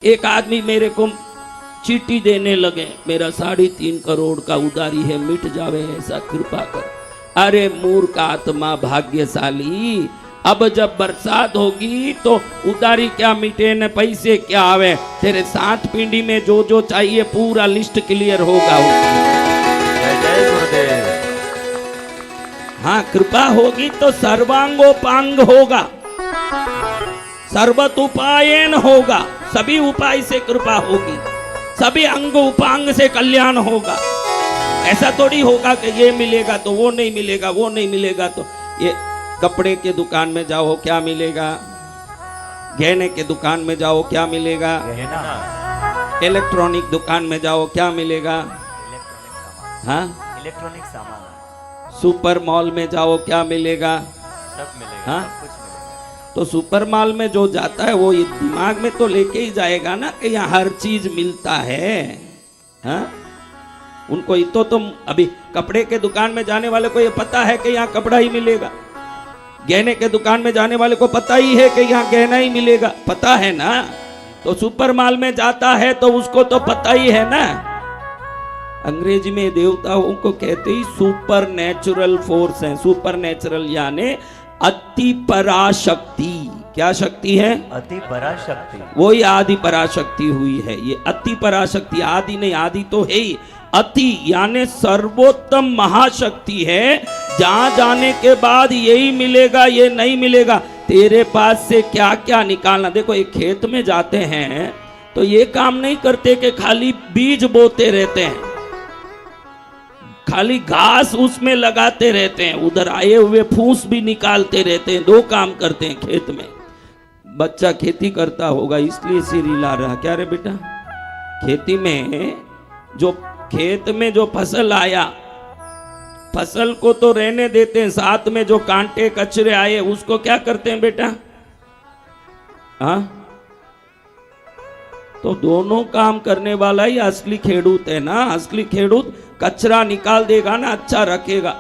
एक आदमी मेरे को चीटी देने लगे, मेरा 3.5 करोड़ का उधारी है, मिट जावे ऐसा कृपा कर। अरे मूर्ख आत्मा भाग्यशाली, अब जब बरसात होगी तो उधारी क्या मिटे न पैसे क्या आवे, तेरे 7 पिंडी में जो जो चाहिए पूरा लिस्ट क्लियर होगा। जय गुरुदेव। हाँ, कृपा होगी तो सर्वांगोपांग होगा, सर्वत उपायन होगा, सभी उपाय से कृपा होगी, सभी अंग उपांग से कल्याण होगा। ऐसा थोड़ी होगा कि ये मिलेगा तो वो नहीं मिलेगा, वो नहीं मिलेगा तो ये। कपड़े के दुकान में जाओ क्या मिलेगा, गहने के दुकान में जाओ क्या मिलेगा, इलेक्ट्रॉनिक दुकान में जाओ क्या मिलेगा, हाँ इलेक्ट्रॉनिक सामान, सुपर मॉल में जाओ क्या मिलेगा, सब मिलेगा, हाँ? सब कुछ मिलेगा। तो सुपर मॉल में जो जाता है वो ये दिमाग में तो लेके ही जाएगा ना कि यहाँ हर चीज मिलता है, हाँ? उनको ये तो तुम अभी कपड़े के दुकान में जाने वाले को ये पता है कि यहाँ कपड़ा ही मिलेगा, गहने के दुकान में जाने वाले को पता ही है कि यहाँ गहना ही मिलेगा, पता है ना। तो सुपर मॉल में जाता है तो उसको तो पता ही है ना। अंग्रेजी में देवताओं को कहते ही सुपर नेचुरल फोर्स है। सुपर नेचुरल यानी अति पराशक्ति। क्या शक्ति है? अति पराशक्ति। वही आदि पराशक्ति हुई है। ये अति पराशक्ति, आदि नहीं, आदि तो है ही, अति यानी सर्वोत्तम महाशक्ति है। जहां जाने के बाद यही मिलेगा ये नहीं मिलेगा, तेरे पास से क्या क्या निकालना। देखो एक खेत में जाते हैं तो ये काम नहीं करते कि खाली बीज बोते रहते हैं, खाली घास उसमें लगाते रहते हैं, उधर आए हुए फूस भी निकालते रहते हैं। 2 काम करते हैं खेत में। बच्चा खेती करता होगा इसलिए सिर हिला रहा, क्या रे बेटा? खेती में जो खेत में जो फसल आया, फसल को तो रहने देते हैं, साथ में जो कांटे कचरे आए उसको क्या करते हैं बेटा? हाँ, तो दोनों काम करने वाला ही असली खेडूत है ना। असली खेडूत कचरा निकाल देगा ना, अच्छा रखेगा।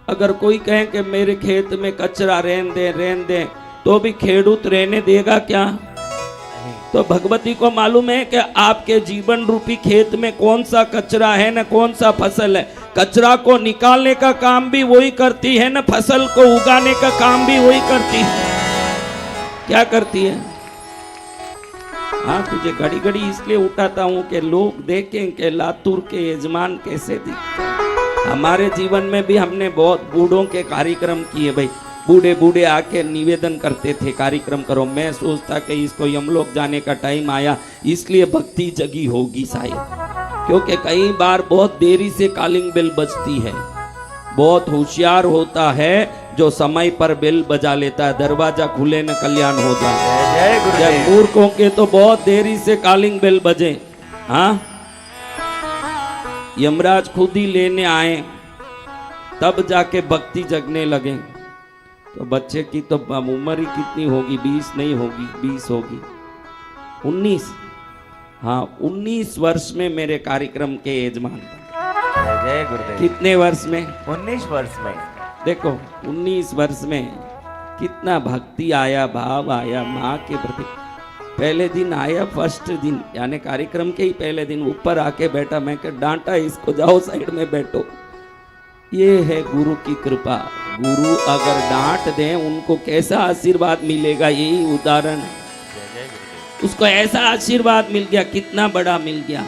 अगर कोई कहे कि मेरे खेत में कचरा रहने दे तो भी खेडूत रहने देगा क्या? तो भगवती को मालूम है कि आपके जीवन रूपी खेत में कौन सा कचरा है ना कौन सा फसल है। कचरा को निकालने का काम भी वही करती है ना, फसल को उगाने का काम भी वही करती है। क्या करती है? हाँ, तुझे घड़ी घड़ी इसलिए उठाता हूँ कि लोग देखें कि लातूर के यजमान कैसे दिखते। हमारे जीवन में भी हमने बहुत बूढ़ों के कार्यक्रम किए भाई। बूढ़े बूढ़े आके निवेदन करते थे कार्यक्रम करो। मैं सोचता कि इसको यमलोक जाने का टाइम आया इसलिए भक्ति जगी होगी शायद, क्योंकि कई बार बहुत देरी से कॉलिंग बेल बजती है। बहुत होशियार होता है जो समय पर बेल बजा लेता है, दरवाजा खुले न कल्याण होता है। जय गुरुदेव। मूर्खों के तो बहुत देरी से कॉलिंग बेल बजे। हाँ, यमराज खुद ही लेने आए तब जाके भक्ति जगने लगे। तो बच्चे की तो उम्र ही कितनी होगी? 20 नहीं होगी, 20 होगी, 19। हाँ, 19 वर्ष में मेरे कार्यक्रम के यजमान। जय गुरुदेव। कितने वर्ष में? 19 वर्ष में। देखो 19 वर्ष में कितना भक्ति आया, भाव आया माँ के प्रति। पहले दिन आया, फर्स्ट दिन यानी कार्यक्रम के ही पहले दिन ऊपर आके बैठा। मैं कह डांटा इसको, जाओ साइड में बैठो। ये है गुरु की कृपा। गुरु अगर डांट दें उनको कैसा आशीर्वाद मिलेगा, यही उदाहरण है। जय गुरुदेव। उसको ऐसा आशीर्वाद मिल गया, कितना बड़ा मिल गया,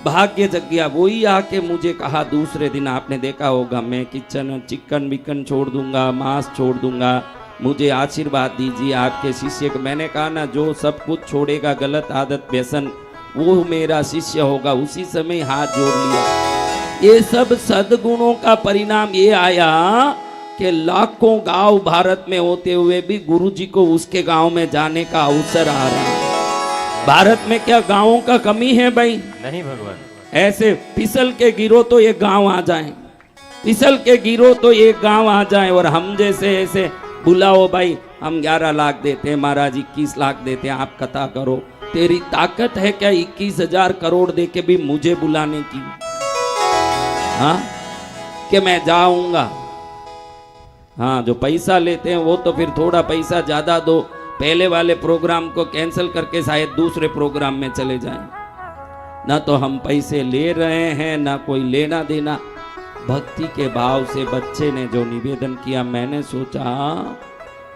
भाग्य जग गया। वही आके मुझे कहा दूसरे दिन, आपने देखा होगा, मैं किचन चिकन विकन छोड़ दूंगा, मांस छोड़ दूंगा, मुझे आशीर्वाद दीजिए आपके शिष्य को। मैंने कहा ना, जो सब कुछ छोड़ेगा गलत आदत व्यसन वो मेरा शिष्य होगा। उसी समय हाथ जोड़ लिया। ये सब सद्गुणों का परिणाम ये आया कि लाखों गांव भारत में होते हुए भी गुरुजी को उसके गांव में जाने का अवसर आ रहा है। भारत में क्या गांवों का कमी है भाई? नहीं भगवान। ऐसे फिसल के गिरो तो ये गांव आ जाए, फिसल के गिरो तो ये गांव आ जाए। और हम जैसे ऐसे बुलाओ भाई, हम 11 लाख देते हैं, महाराज 21 लाख देते हैं, आप कथा करो। तेरी ताकत है क्या 21,000 करोड़ दे के भी मुझे बुलाने की? हाँ, कि मैं जाऊंगा? हाँ, जो पैसा लेते हैं वो तो फिर थोड़ा पैसा ज्यादा दो, पहले वाले प्रोग्राम को कैंसिल करके शायद दूसरे प्रोग्राम में चले जाएं। ना तो हम पैसे ले रहे हैं ना कोई लेना देना। भक्ति के भाव से बच्चे ने जो निवेदन किया, मैंने सोचा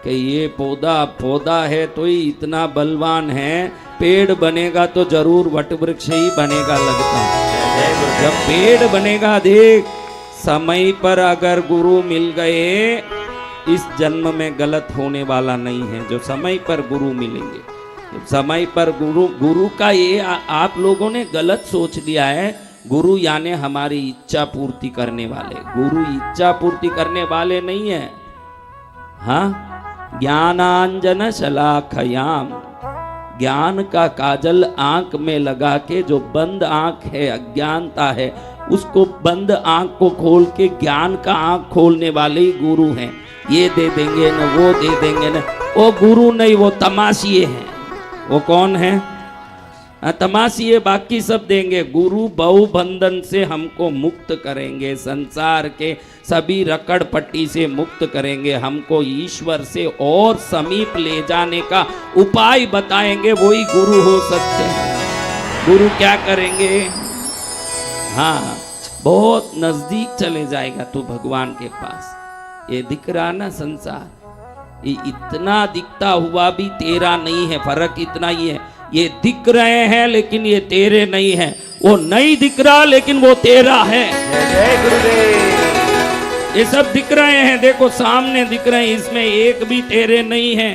कि ये पौधा है तो ही इतना बलवान है, पेड़ बनेगा तो जरूर वट वृक्ष ही बनेगा लगता है। जब पेड़ बनेगा, देख समय पर अगर गुरु मिल गए, इस जन्म में गलत होने वाला नहीं है। जो समय पर गुरु मिलेंगे, समय पर गुरु का ये आप लोगों ने गलत सोच लिया है। गुरु यानी हमारी इच्छा पूर्ति करने वाले। गुरु इच्छा पूर्ति करने वाले नहीं है। हाँ, ज्ञानांजन शलाखयाम, ज्ञान का काजल आंख में लगा के, जो बंद आंख है, अज्ञानता है, उसको बंद आंख को खोल के ज्ञान का आंख खोलने वाले ही गुरु हैं। ये दे देंगे न वो दे देंगे न, वो गुरु नहीं, वो तमाशिए हैं। वो कौन है? तमाशिए बाकी सब देंगे। गुरु बहु बंधन से हमको मुक्त करेंगे, संसार के सभी रकड़ पट्टी से मुक्त करेंगे, हमको ईश्वर से और समीप ले जाने का उपाय बताएंगे, वही गुरु हो सकते हैं। गुरु क्या करेंगे? हाँ, बहुत नजदीक चले जाएगा तू भगवान के पास। ये दिख रहा ना संसार, ये इतना दिखता हुआ भी तेरा नहीं है। फर्क इतना ही है, ये दिख रहे हैं लेकिन ये तेरे नहीं है। वो नहीं दिख रहा लेकिन वो तेरा है। जय गुरुदेव। ये सब दिख रहे हैं, देखो सामने दिख रहे हैं, इसमें एक भी तेरे नहीं है।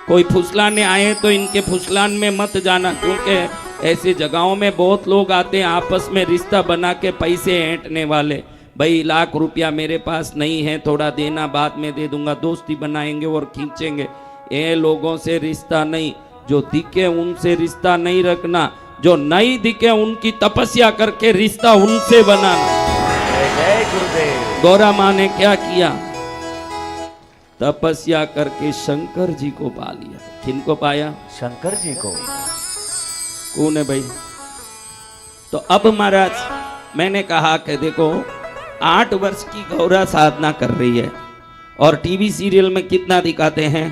कोई फुसलाने आए तो इनके फुसलान में मत जाना, क्योंकि ऐसी जगहों में बहुत लोग आते हैं आपस में रिश्ता बना के पैसे ऐंठने वाले। भाई लाख रुपया मेरे पास नहीं है, थोड़ा देना, बाद में दे दूंगा, दोस्ती बनाएंगे और खींचेंगे। ये लोगों से रिश्ता नहीं। जो दिखे उनसे रिश्ता नहीं रखना, जो नहीं दिखे उनकी तपस्या करके रिश्ता उनसे बनाना। जय गुरुदेव। गौरा माँ ने क्या किया? तपस्या करके शंकर जी को पा लिया। किनको पाया? शंकर जी को। कौन है भाई? तो अब महाराज मैंने कहा कि देखो 8 वर्ष की गौरा साधना कर रही है और टीवी सीरियल में कितना दिखाते हैं?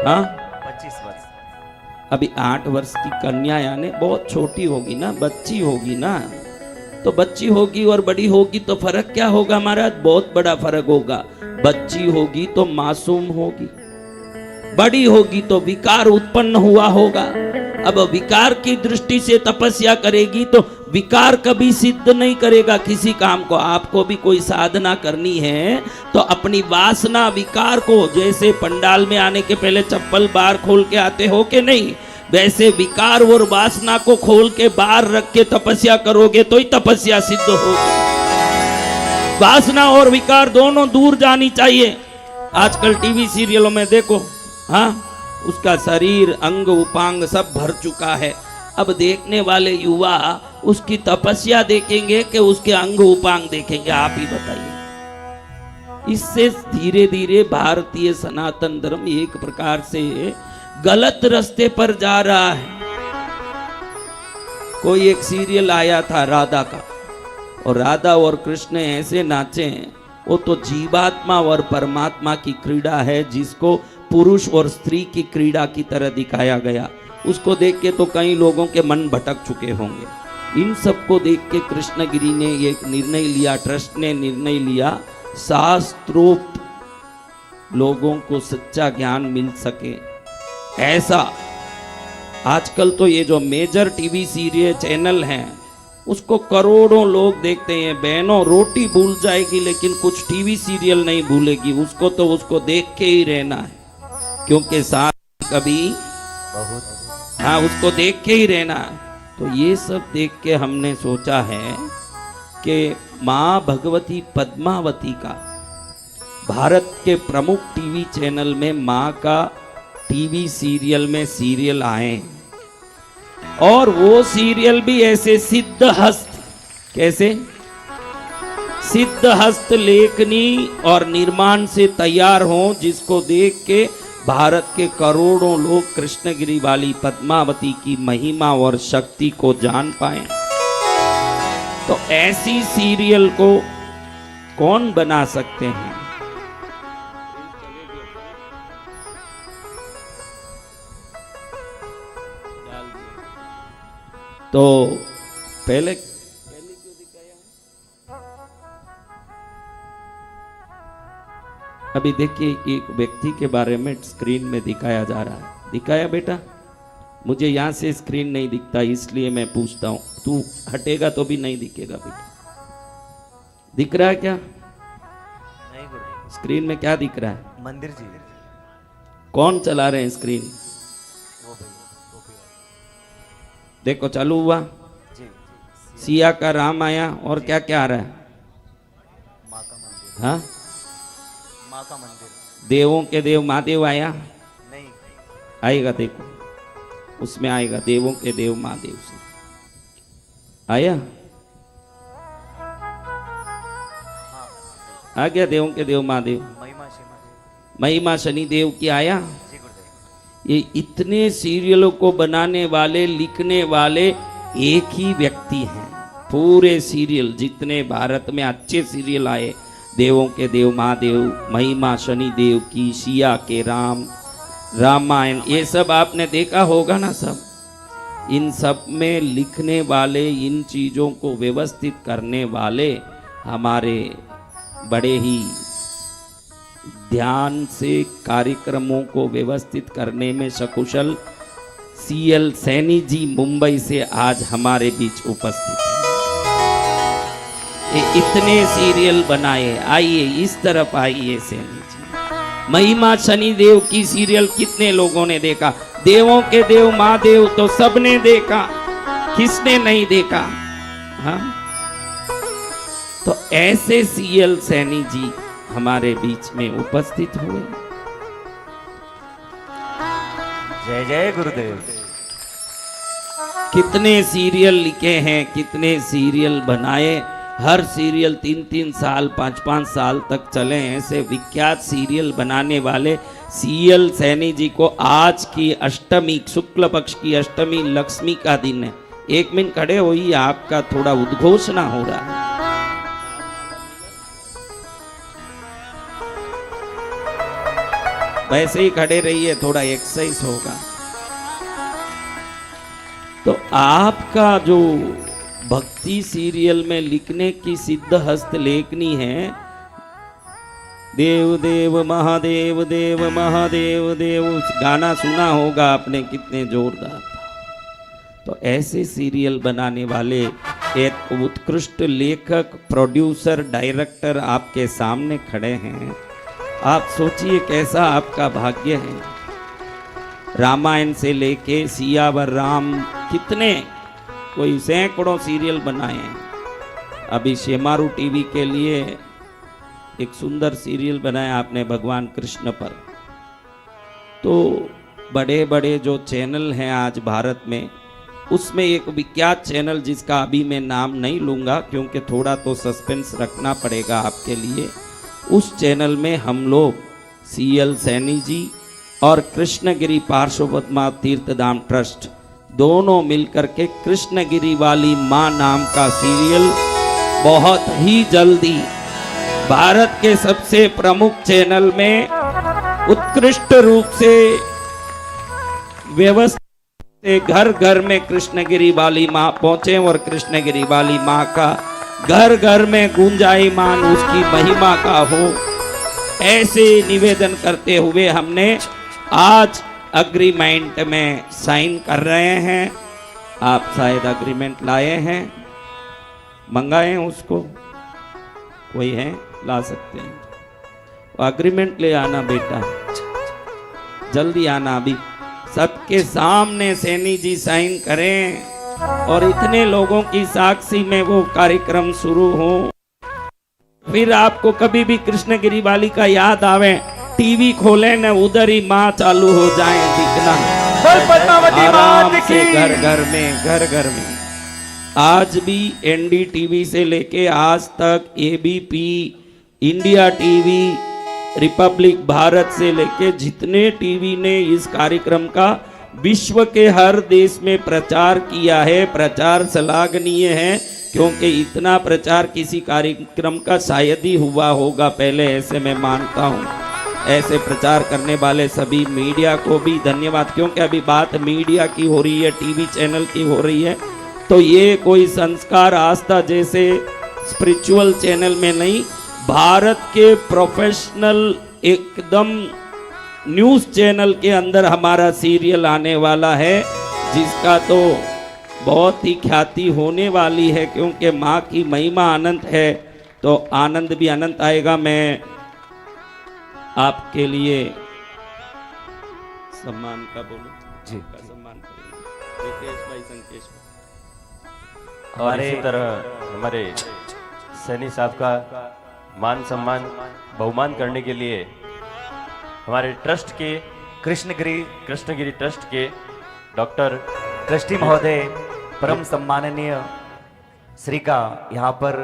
हाँ, 25 वर्ष। अभी 8 वर्ष की कन्या यानी बहुत छोटी होगी ना, बच्ची होगी ना। तो बच्ची होगी और बड़ी होगी तो फर्क क्या होगा महाराज? बहुत बड़ा फर्क होगा। बच्ची होगी तो मासूम होगी, बड़ी होगी तो विकार उत्पन्न हुआ होगा। अब विकार की दृष्टि से तपस्या करेगी तो विकार कभी सिद्ध नहीं करेगा किसी काम को। आपको भी कोई साधना करनी है तो अपनी वासना विकार को, जैसे पंडाल में आने के पहले चप्पल बाहर खोल के आते हो कि नहीं, वैसे विकार और वासना को खोल के बाहर रख के तपस्या करोगे तो ही तपस्या सिद्ध होगी। वासना और विकार दोनों दूर जानी चाहिए। आजकल टीवी सीरियलों में देखो, हाँ, उसका शरीर अंग उपांग सब भर चुका है। अब देखने वाले युवा उसकी तपस्या देखेंगे कि उसके अंग उपांग देखेंगे? आप ही बताइए। इससे धीरे धीरे भारतीय सनातन धर्म एक प्रकार से गलत रास्ते पर जा रहा है। कोई एक सीरियल आया था राधा का, और राधा और कृष्ण ऐसे नाचे, वो तो जीवात्मा और परमात्मा की क्रीड़ा है, जिसको पुरुष और स्त्री की क्रीड़ा की तरह दिखाया गया। उसको देख के तो कई लोगों के मन भटक चुके होंगे। इन सबको देख के कृष्णगिरी ने एक निर्णय लिया, ट्रस्ट ने निर्णय लिया, शास्त्रोक्त लोगों को सच्चा ज्ञान मिल सके ऐसा। आजकल तो ये जो मेजर टीवी सीरियल चैनल हैं उसको करोड़ों लोग देखते हैं। बहनों, रोटी भूल जाएगी लेकिन कुछ टीवी सीरियल नहीं भूलेगी। उसको तो उसको देख के ही रहना है, क्योंकि साथ कभी बहुत। हाँ, उसको देख के ही रहना है। तो ये सब देख के हमने सोचा है कि माँ भगवती पद्मावती का भारत के प्रमुख टीवी चैनल में माँ का टीवी सीरियल में सीरियल आए, और वो सीरियल भी ऐसे सिद्ध हस्त, कैसे सिद्ध हस्त लेखनी और निर्माण से तैयार हो, जिसको देख के भारत के करोड़ों लोग कृष्णगिरी वाली पद्मावती की महिमा और शक्ति को जान पाए। तो ऐसी सीरियल को कौन बना सकते हैं? तो पहले अभी देखिए एक व्यक्ति के बारे में स्क्रीन में दिखाया जा रहा है। दिखाया बेटा? मुझे यहां से स्क्रीन नहीं दिखता, इसलिए मैं पूछता हूं। तू हटेगा तो भी नहीं दिखेगा बेटा। दिख रहा है क्या? नहीं गुरुदेव। स्क्रीन में क्या दिख रहा है? मंदिर जी। कौन चला रहे हैं स्क्रीन? वो भाई, टोपी वाला। देखो चालू हुआ। जी। सिया का राम आया और क्या क्या आ रहा है? माँ का मंदिर। हाँ, माँ का मंदिर। देवों के देव महादेव आया। नहीं। आएगा, देखो उसमें आएगा देवों के देव महादेव से आया। हाँ। आ गया देवों के देव महादेव। महिमा शिमा। महिमा शनि देव की आया। जी गुरुदेव। ये इतने सीरियलों को बनाने वाले लिखने वाले एक ही व्यक्ति हैं। पूरे सीरियल जितने भारत में अच्छे सीरियल आए, देवों के देव महादेव, महिमा शनि देव की, सिया के राम, रामायण, ये सब आपने देखा होगा ना सब। इन सब में लिखने वाले, इन चीजों को व्यवस्थित करने वाले हमारे बड़े ही ध्यान से कार्यक्रमों को व्यवस्थित करने में सकुशल सीएल सैनी जी मुंबई से आज हमारे बीच उपस्थित हैं। ये इतने सीरियल बनाए। आइए इस तरफ आइए सैनी जी। महिमा शनिदेव की सीरियल कितने लोगों ने देखा? देवों के देव महादेव तो सबने देखा, किसने नहीं देखा? हाँ, तो ऐसे सीएल सैनी जी हमारे बीच में उपस्थित हुए। जय जय गुरुदेव। कितने सीरियल लिखे हैं, कितने सीरियल बनाए। हर सीरियल 3-3 साल 5-5 साल तक चले। ऐसे विख्यात सीरियल बनाने वाले सीएल सैनी जी को आज की अष्टमी, शुक्ल पक्ष की अष्टमी लक्ष्मी का दिन है। 1 मिनट खड़े होइए, आपका थोड़ा उद्घोषणा हो रहा है। वैसे ही खड़े रहिए, थोड़ा एक्सरसाइज होगा। तो आपका जो भक्ति सीरियल में लिखने की सिद्ध हस्त लेखनी है, देव देव महादेव देव महादेव देव, गाना सुना होगा आपने, कितने जोरदार था। तो ऐसे सीरियल बनाने वाले एक उत्कृष्ट लेखक, प्रोड्यूसर, डायरेक्टर आपके सामने खड़े हैं। आप सोचिए कैसा आपका भाग्य है। रामायण से लेके सियावर राम, कितने कोई सैकड़ों सीरियल बनाए हैं। अभी शेमारू टीवी के लिए एक सुंदर सीरियल बनाया आपने भगवान कृष्ण पर। तो बड़े बड़े जो चैनल हैं आज भारत में, उसमें एक विख्यात चैनल जिसका अभी मैं नाम नहीं लूँगा क्योंकि थोड़ा तो सस्पेंस रखना पड़ेगा आपके लिए, उस चैनल में हम लोग सीएल सैनी जी और कृष्णगिरी पार्श्वनाथ तीर्थधाम ट्रस्ट दोनों मिलकर के कृष्णगिरी वाली माँ नाम का सीरियल बहुत ही जल्दी भारत के सबसे प्रमुख चैनल में उत्कृष्ट रूप से व्यवस्थित घर घर में कृष्णगिरी वाली माँ पहुंचे और कृष्णगिरी वाली माँ का घर घर में गुंजायमान उसकी महिमा का हो, ऐसे निवेदन करते हुए हमने आज अग्रीमेंट में साइन कर रहे हैं। आप शायद अग्रीमेंट लाए हैं, मंगाए हैं उसको, कोई है ला सकते हैं। तो अग्रीमेंट ले आना बेटा, जल्दी आना। अभी सबके सामने सैनी जी साइन करें और इतने लोगों की साक्षी में वो कार्यक्रम शुरू हो। फिर आपको कभी भी कृष्णगिरी वाली का याद आवे, टीवी खोले न उधर ही माँ चालू हो जाए दिखना, आराम से घर घर में। आज भी एनडीटीवी से लेके आज तक ABP, India TV, Republic Bharat से लेके जितने टीवी ने इस कार्यक्रम का विश्व के हर देश में प्रचार किया है। प्रचार श्लाघनीय है क्योंकि इतना प्रचार किसी कार्यक्रम का शायद ही हुआ होगा पहले, ऐसे मैं मानता हूँ। ऐसे प्रचार करने वाले सभी मीडिया को भी धन्यवाद, क्योंकि अभी बात मीडिया की हो रही है, टीवी चैनल की हो रही है। तो ये कोई संस्कार आस्था जैसे स्पिरिचुअल चैनल में नहीं, भारत के प्रोफेशनल एकदम न्यूज़ चैनल के अंदर हमारा सीरियल आने वाला है, जिसका तो बहुत ही ख्याति होने वाली है, क्योंकि माँ की महिमा अनंत है तो आनंद भी अनंत आएगा। मैं आपके लिए सम्मान का बोलूं जी। का सम्मान करेंगे रितेश भाई, संकेश भाई। और इसी तरह हमारे सैनी साहब का मान सम्मान बहुमान करने के लिए हमारे ट्रस्ट के कृष्णगिरी ट्रस्ट के डॉक्टर ट्रस्टी महोदय परम सम्माननीय श्री का यहाँ पर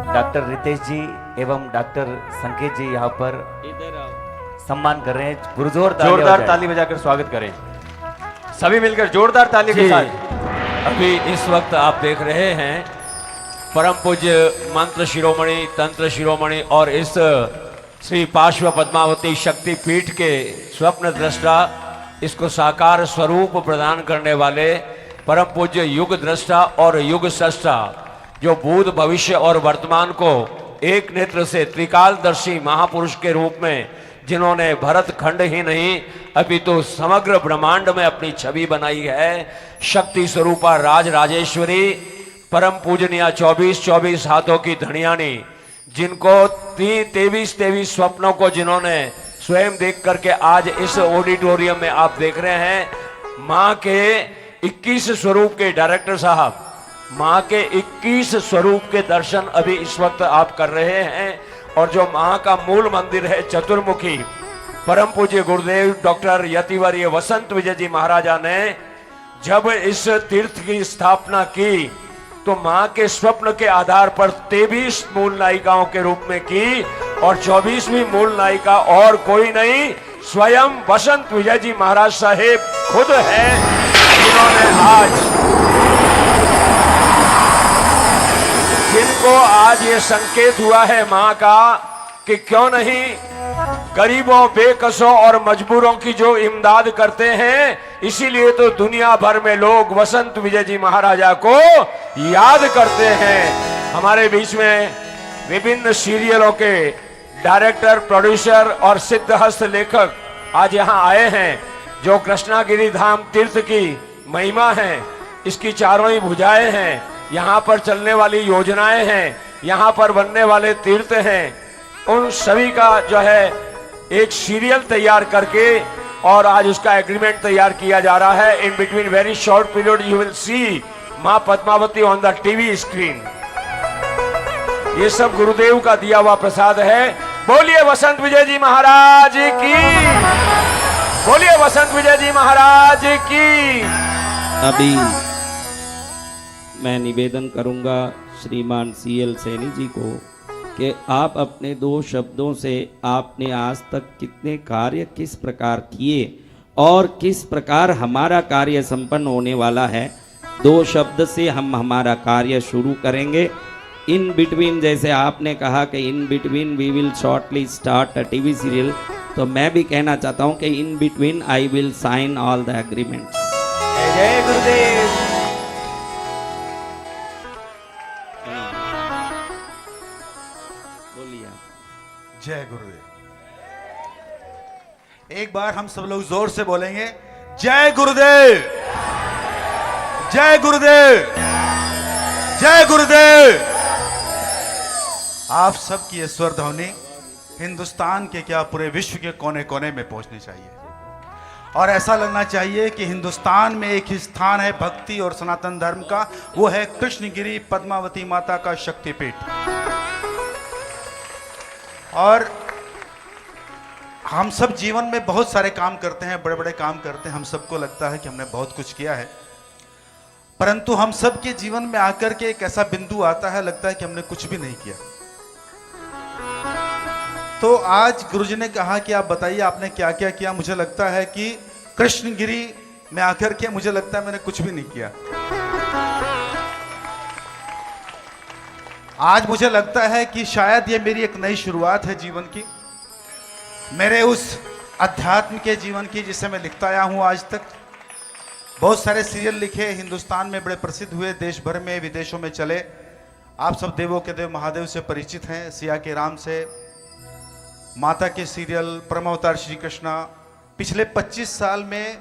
डॉक्टर रितेश जी एवं डॉक्टर संकेत जी यहाँ पर इधर आओ। सम्मान कर रहे हैं। पुरजोर जोरदार ताली बजाकर स्वागत करें। सभी मिलकर जोरदार ताली के जी। साथ। अभी इस वक्त आप देख रहे हैं परम पूज्य मंत्र शिरोमणि, तंत्र शिरोमणि और इस श्री पार्श्व पद्मावती शक्ति पीठ के स्वप्न दृष्टा, इसको साकार स्वरूप प्रदान करने वाले परम पूज्य युग दृष्टा और युग सृष्टा, जो भूत भविष्य और वर्तमान को एक नेत्र से त्रिकालदर्शी महापुरुष के रूप में, जिन्होंने भरत खंड ही नहीं अपितु समग्र ब्रह्मांड में अपनी छवि बनाई है, शक्ति स्वरूपा राज राजेश्वरी परम पूजनीय 24 हाथों की धनियानी, जिनको 23 स्वप्नों को जिन्होंने स्वयं देख करके आज इस ऑडिटोरियम में आप देख रहे हैं। माँ के 21 स्वरूप के डायरेक्टर साहब, माँ के 21 स्वरूप के दर्शन अभी इस वक्त आप कर रहे हैं। और जो माँ का मूल मंदिर है चतुर्मुखी, परम पूज्य गुरुदेव डॉक्टर यतिवर्य वसंत विजय जी महाराजा ने जब इस तीर्थ की स्थापना की तो माँ के स्वप्न के आधार पर 23 मूल नायिकाओं के रूप में की, और 24वीं मूल नायिका और कोई नहीं, स्वयं वसंत विजय जी महाराज साहेब खुद हैं, जिनको आज ये संकेत हुआ है माँ का कि क्यों नहीं गरीबों, बेकसों और मजबूरों की जो इमदाद करते हैं, इसीलिए तो दुनिया भर में लोग वसंत विजय जी महाराजा को याद करते हैं। हमारे बीच में विभिन्न सीरियलों के डायरेक्टर, प्रोड्यूसर और सिद्धहस्त लेखक आज यहाँ आए हैं, जो कृष्णागिरी धाम तीर्थ की महिमा है, इसकी चारों ही भुजाएं हैं, यहाँ पर चलने वाली योजनाएं हैं, यहाँ पर बनने वाले तीर्थ हैं, उन सभी का जो है एक सीरियल तैयार करके और आज उसका एग्रीमेंट तैयार किया जा रहा है। In between very short period you will see माँ Padmavati on the TV screen. ये सब गुरुदेव का दिया हुआ प्रसाद है। बोलिए वसंत विजय जी महाराज की, बोलिए वसंत विजय जी महाराज की। अभी मैं निवेदन करूंगा श्रीमान CL सैनी जी को कि आप अपने 2 शब्दों से आपने आज तक कितने कार्य किस प्रकार किए और किस प्रकार हमारा कार्य संपन्न होने वाला है, 2 शब्द से हम हमारा कार्य शुरू करेंगे। इन बिटवीन, जैसे आपने कहा कि in between we will shortly start a TV serial, तो मैं भी कहना चाहता हूं कि in between I will sign all the agreements. जय गुरुदेव। जय गुरुदेव। एक बार हम सब लोग जोर से बोलेंगे, जय गुरुदेव, जय गुरुदेव, जय गुरुदेव। आप सबकी ये स्वर ध्वनि हिंदुस्तान के क्या पूरे विश्व के कोने कोने में पहुंचनी चाहिए, और ऐसा लगना चाहिए कि हिंदुस्तान में एक ही स्थान है भक्ति और सनातन धर्म का, वो है कृष्णगिरी पद्मावती माता का शक्तिपीठ। और हम सब जीवन में बहुत सारे काम करते हैं, बड़े बड़े काम करते हैं, हम सबको लगता है कि हमने बहुत कुछ किया है, परंतु हम सब के जीवन में आकर के एक ऐसा बिंदु आता है, लगता है कि हमने कुछ भी नहीं किया। तो आज गुरुजी ने कहा कि आप बताइए आपने क्या क्या किया। मुझे लगता है कि कृष्णगिरी में आकर के मुझे लगता है मैंने कुछ भी नहीं किया। आज मुझे लगता है कि शायद ये मेरी एक नई शुरुआत है जीवन की, मेरे उस अध्यात्म के जीवन की जिसे मैं लिखता आया हूं आज तक। बहुत सारे सीरियल लिखे, हिंदुस्तान में बड़े प्रसिद्ध हुए, देश भर में विदेशों में चले। आप सब देवों के देव महादेव से परिचित हैं, सिया के राम से, माता के सीरियल, परम अवतार श्री कृष्णा। पिछले 25 साल में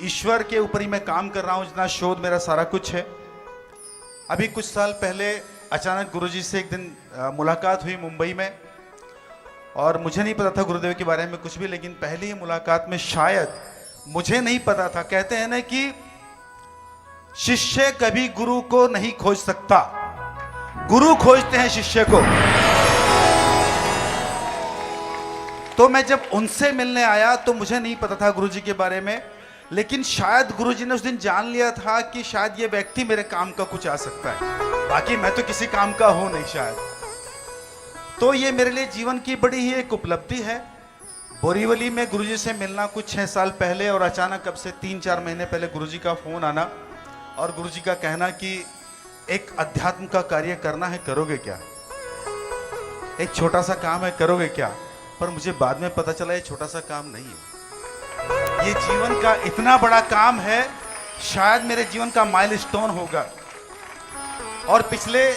ईश्वर के ऊपर ही मैं काम कर रहा हूँ, जितना शोध मेरा सारा कुछ है। अभी कुछ साल पहले अचानक गुरुजी से एक दिन मुलाकात हुई मुंबई में, और मुझे नहीं पता था गुरुदेव के बारे में कुछ भी, लेकिन पहली ही मुलाकात में शायद मुझे नहीं पता था, कहते हैं ना कि शिष्य कभी गुरु को नहीं खोज सकता, गुरु खोजते हैं शिष्य को। तो मैं जब उनसे मिलने आया तो मुझे नहीं पता था गुरुजी के बारे में, लेकिन शायद गुरुजी ने उस दिन जान लिया था कि शायद ये व्यक्ति मेरे काम का कुछ आ सकता है। बाकी मैं तो किसी काम का हूं नहीं शायद। तो ये मेरे लिए जीवन की बड़ी ही एक उपलब्धि है। बोरीवली में गुरुजी से मिलना कुछ 6 साल पहले, और अचानक अब से 3-4 महीने पहले गुरुजी का फोन आना और गुरुजी का कहना कि एक अध्यात्म का कार्य करना है, करोगे क्या? एक छोटा सा काम है, करोगे क्या? पर मुझे बाद में पता चला ये छोटा सा काम नहीं है, ये जीवन का इतना बड़ा काम है, शायद मेरे जीवन का माइलस्टोन होगा। और पिछले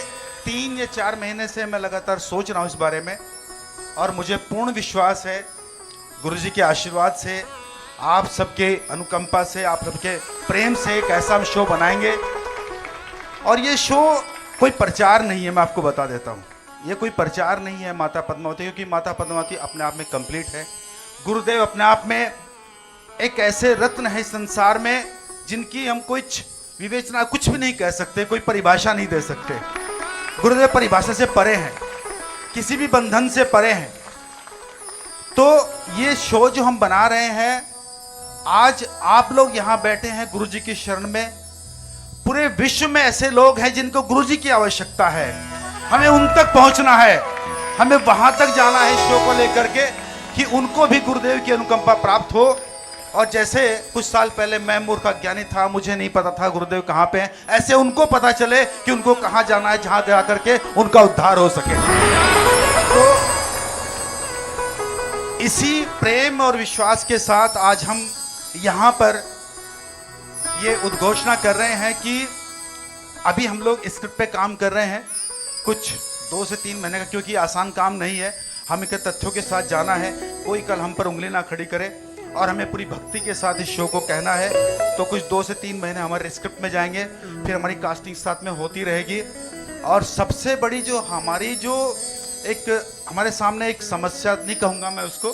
3 या 4 महीने से मैं लगातार सोच रहा हूं इस बारे में, और मुझे पूर्ण विश्वास है गुरुजी के आशीर्वाद से, आप सबके अनुकंपा से, आप सबके प्रेम से एक ऐसा हम शो बनाएंगे। और ये शो कोई प्रचार नहीं है, मैं आपको बता देता हूँ, ये कोई प्रचार नहीं है माता पद्मावती, क्योंकि माता पद्मावती अपने आप में कंप्लीट है। गुरुदेव अपने आप में एक ऐसे रत्न है संसार में जिनकी हम कुछ विवेचना कुछ भी नहीं कह सकते, कोई परिभाषा नहीं दे सकते। गुरुदेव परिभाषा से परे हैं, किसी भी बंधन से परे हैं। तो ये शो जो हम बना रहे हैं, आज आप लोग यहाँ बैठे हैं गुरुजी की शरण में, पूरे विश्व में ऐसे लोग हैं जिनको गुरुजी की आवश्यकता है, हमें उन तक पहुंचना है, हमें वहां तक जाना है शो को लेकर के कि उनको भी गुरुदेव की अनुकंपा प्राप्त हो। और जैसे कुछ साल पहले मैं मूर्ख अज्ञानी था, मुझे नहीं पता था गुरुदेव कहाँ पे हैं, ऐसे उनको पता चले कि उनको कहाँ जाना है, जहां जा करके उनका उद्धार हो सके। तो इसी प्रेम और विश्वास के साथ आज हम यहाँ पर ये उद्घोषणा कर रहे हैं कि अभी हम लोग स्क्रिप्ट पे काम कर रहे हैं कुछ 2 से 3 महीने का, क्योंकि आसान काम नहीं है, हमें के तथ्यों के साथ जाना है, कोई कल हम पर उंगली ना खड़ी करे, और हमें पूरी भक्ति के साथ इस शो को कहना है। तो कुछ 2 से 3 महीने हमारे स्क्रिप्ट में जाएंगे, फिर हमारी कास्टिंग साथ में होती रहेगी। और सबसे बड़ी जो हमारी जो एक हमारे सामने एक समस्या नहीं कहूँगा मैं उसको,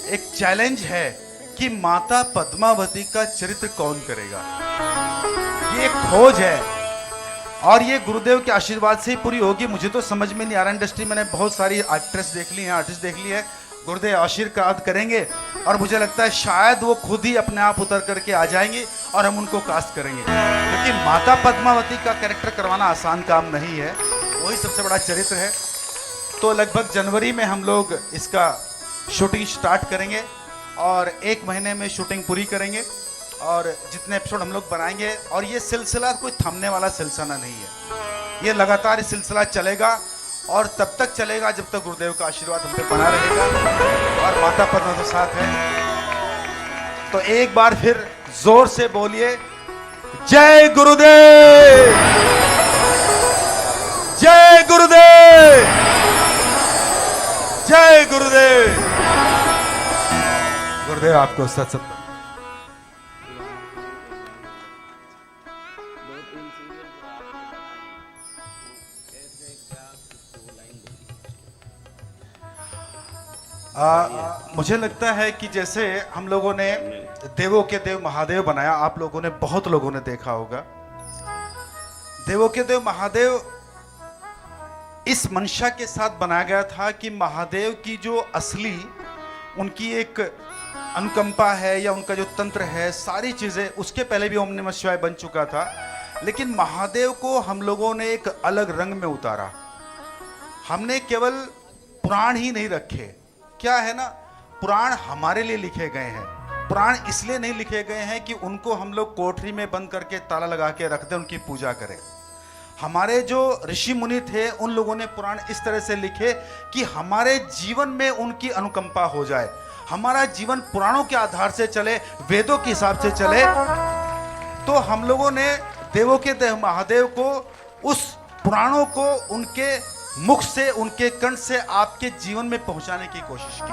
एक चैलेंज है कि माता पद्मावती का चरित्र कौन करेगा, ये एक खोज है, और ये गुरुदेव के आशीर्वाद से ही पूरी होगी। मुझे तो समझ में नहीं आ रहा, इंडस्ट्री मैंने बहुत सारी एक्ट्रेस देख ली हैं, आर्टिस्ट देख ली है, गुरुदेव आशीर्वाद करेंगे और मुझे लगता है शायद वो खुद ही अपने आप उतर करके आ जाएंगे और हम उनको कास्ट करेंगे, क्योंकि माता पद्मावती का कैरेक्टर करवाना आसान काम नहीं है, वही सबसे बड़ा चरित्र है। तो लगभग जनवरी में हम लोग इसका शूटिंग स्टार्ट करेंगे और 1 महीने में शूटिंग पूरी करेंगे, और जितने एपिसोड हम लोग बनाएंगे, और ये सिलसिला कोई थमने वाला सिलसिला नहीं है, ये लगातार सिलसिला चलेगा और तब तक चलेगा जब तक गुरुदेव का आशीर्वाद हम पे बना रहेगा और माता पद्मावती साथ है। तो एक बार फिर जोर से बोलिए, जय गुरुदेव, जय गुरुदेव, जय गुरुदेव। गुरुदेव आपको सत सत मुझे लगता है कि जैसे हम लोगों ने देवों के देव महादेव बनाया, आप लोगों ने बहुत लोगों ने देखा होगा, देवों के देव महादेव इस मंशा के साथ बनाया गया था कि महादेव की जो असली उनकी एक अनुकंपा है या उनका जो तंत्र है, सारी चीजें, उसके पहले भी ओम नमः शिवाय बन चुका था, लेकिन महादेव को हम लोगों ने एक अलग रंग में उतारा। हमने केवल पुराण ही नहीं रखे, क्या है ना, पुराण हमारे लिए लिखे गए हैं, पुराण इसलिए नहीं लिखे गए हैं कि उनको हम लोग कोठरी में बंद करके ताला लगा के रख दें, उनकी पूजा करें। हमारे जो ऋषि मुनि थे उन लोगों ने पुराण इस तरह से लिखे कि हमारे जीवन में उनकी अनुकंपा हो जाए, हमारा जीवन पुराणों के आधार से चले, वेदों के हिसाब से चले, तो हम लोगों ने देवों के देव महादेव को, उस पुराणों को उनके मुख से, उनके कंठ से आपके जीवन में पहुंचाने की कोशिश की,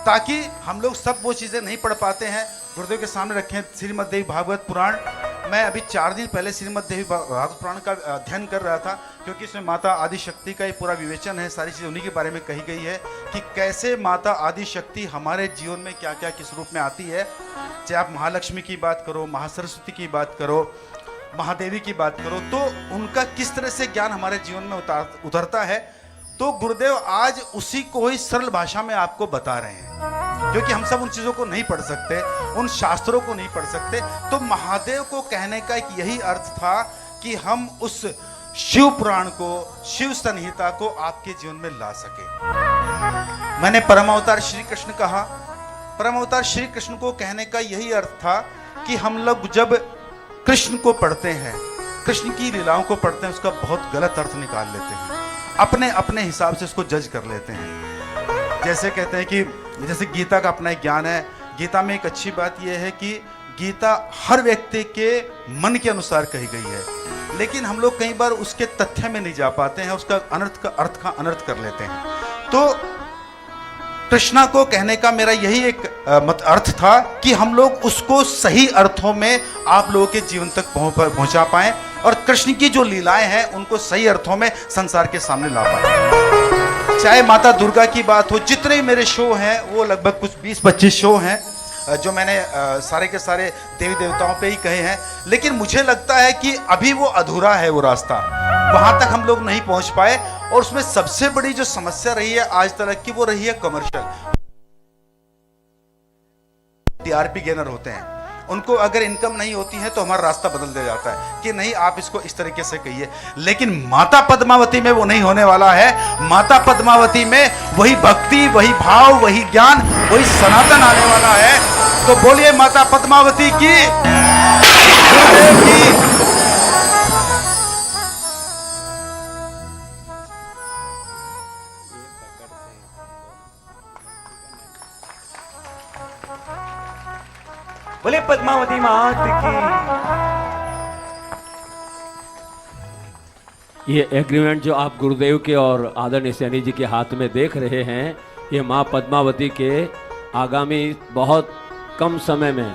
ताकि हम लोग सब वो चीज़ें नहीं पढ़ पाते हैं। गुरुदेव के सामने रखें श्रीमद् देवी भागवत पुराण। मैं अभी 4 दिन पहले श्रीमद् देवी भागवत पुराण का अध्ययन कर रहा था, क्योंकि इसमें माता आदि शक्ति का ये पूरा विवेचन है, सारी चीज़ें उन्हीं के बारे में कही गई है कि कैसे माता आदि शक्ति हमारे जीवन में क्या क्या किस रूप में आती है। चाहे आप महालक्ष्मी की बात करो, महासरस्वती की बात करो, महादेवी की बात करो, तो उनका किस तरह से ज्ञान हमारे जीवन में उतरता है। तो गुरुदेव आज उसी को ही सरल भाषा में आपको बता रहे हैं, क्योंकि हम सब उन चीज़ों को नहीं पढ़ सकते, उन शास्त्रों को नहीं पढ़ सकते। तो महादेव को कहने का एक यही अर्थ था कि हम उस शिव पुराण को, शिव संहिता को आपके जीवन में ला सके। मैंने परम अवतार श्री कृष्ण कहा, परम अवतार श्री कृष्ण को कहने का यही अर्थ था कि हम लोग जब कृष्ण को पढ़ते हैं, कृष्ण की लीलाओं को पढ़ते हैं, उसका बहुत गलत अर्थ निकाल लेते हैं, अपने अपने हिसाब से उसको जज कर लेते हैं। जैसे कहते हैं कि जैसे गीता का अपना एक ज्ञान है, गीता में एक अच्छी बात यह है कि गीता हर व्यक्ति के मन के अनुसार कही गई है, लेकिन हम लोग कई बार उसके तथ्य में नहीं जा पाते हैं, उसका अनर्थ का अर्थ का अनर्थ कर लेते हैं। तो कृष्णा को कहने का मेरा यही एक अर्थ था कि हम लोग उसको सही अर्थों में आप लोगों के जीवन तक पहुंचा पाएं, और कृष्ण की जो लीलाएं हैं उनको सही अर्थों में संसार के सामने ला पाएं। चाहे माता दुर्गा की बात हो, जितने मेरे शो हैं वो लगभग कुछ 20-25 शो हैं जो मैंने सारे के सारे देवी देवताओं पे ही कहे हैं, लेकिन मुझे लगता है कि अभी वो अधूरा है, वो रास्ता वहां तक हम लोग नहीं पहुंच पाए। और उसमें सबसे बड़ी जो समस्या रही है आज तक की, वो रही है कमर्शियल। टीआरपी गेनर होते हैं, उनको अगर इनकम नहीं होती है तो हमारा रास्ता बदल दिया जाता है कि नहीं आप इसको इस तरीके से कहिए। लेकिन माता पद्मावती में वो नहीं होने वाला है। माता पद्मावती में वही भक्ति, वही भाव, वही ज्ञान, वही सनातन आने वाला है। तो बोलिए माता पद्मावती की, गुरुदेव की। बोले पद्मावती मात की। ये एग्रीमेंट जो आप गुरुदेव के और आदरणीय सैनी जी के हाथ में देख रहे हैं, ये माँ पद्मावती के आगामी बहुत कम समय में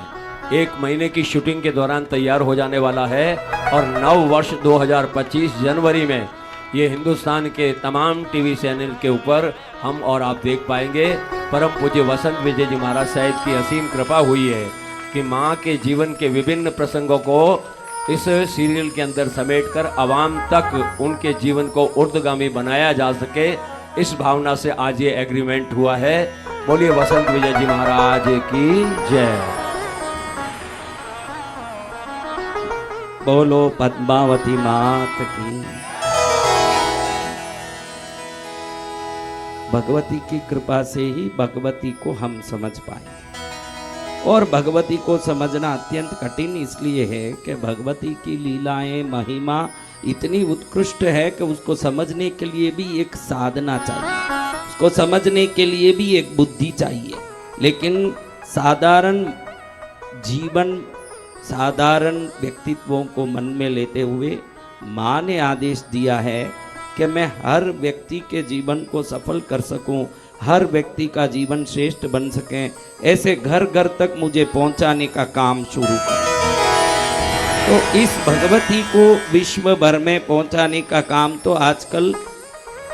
1 महीने की शूटिंग के दौरान तैयार हो जाने वाला है, और नव वर्ष 2025 जनवरी में ये हिंदुस्तान के तमाम टीवी चैनल के ऊपर हम और आप देख पाएंगे। परम पूज्य वसंत विजय जी महाराज साहब की असीम कृपा हुई है कि माँ के जीवन के विभिन्न प्रसंगों को इस सीरियल के अंदर समेटकर आवाम तक उनके जीवन को ऊर्ध्वगामी बनाया जा सके, इस भावना से आज ये एग्रीमेंट हुआ है। बोलिए वसंत विजय जी महाराज की जय। बोलो पद्मावती मात की। भगवती की कृपा से ही भगवती को हम समझ पाए, और भगवती को समझना अत्यंत कठिन इसलिए है कि भगवती की लीलाएं, महिमा इतनी उत्कृष्ट है कि उसको समझने के लिए भी एक साधना चाहिए, उसको समझने के लिए भी एक बुद्धि चाहिए। लेकिन साधारण जीवन, साधारण व्यक्तित्वों को मन में लेते हुए माँ ने आदेश दिया है कि मैं हर व्यक्ति के जीवन को सफल कर सकूं, हर व्यक्ति का जीवन श्रेष्ठ बन सके, ऐसे घर घर तक मुझे पहुंचाने का काम शुरू करें। तो इस भगवती को विश्व भर में पहुंचाने का काम तो आजकल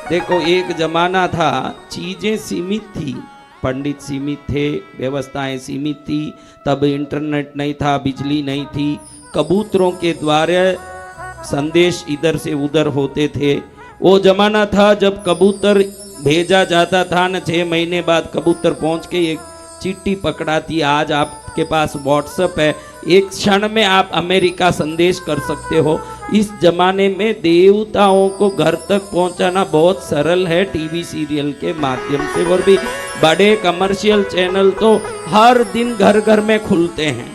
देखो, एक जमाना था चीजें सीमित थी, पंडित सीमित थे, व्यवस्थाएं सीमित थी, तब इंटरनेट नहीं था, बिजली नहीं थी, कबूतरों के द्वारा संदेश इधर से उधर होते थे। वो जमाना था जब कबूतर भेजा जाता था न, 6 महीने बाद कबूतर पहुंच के एक चिट्ठी पकड़ाती। आज आपके पास व्हाट्सएप है, एक क्षण में आप अमेरिका संदेश कर सकते हो। इस जमाने में देवताओं को घर तक पहुंचाना बहुत सरल है टीवी सीरियल के माध्यम से, और भी बड़े कमर्शियल चैनल तो हर दिन घर घर में खुलते हैं,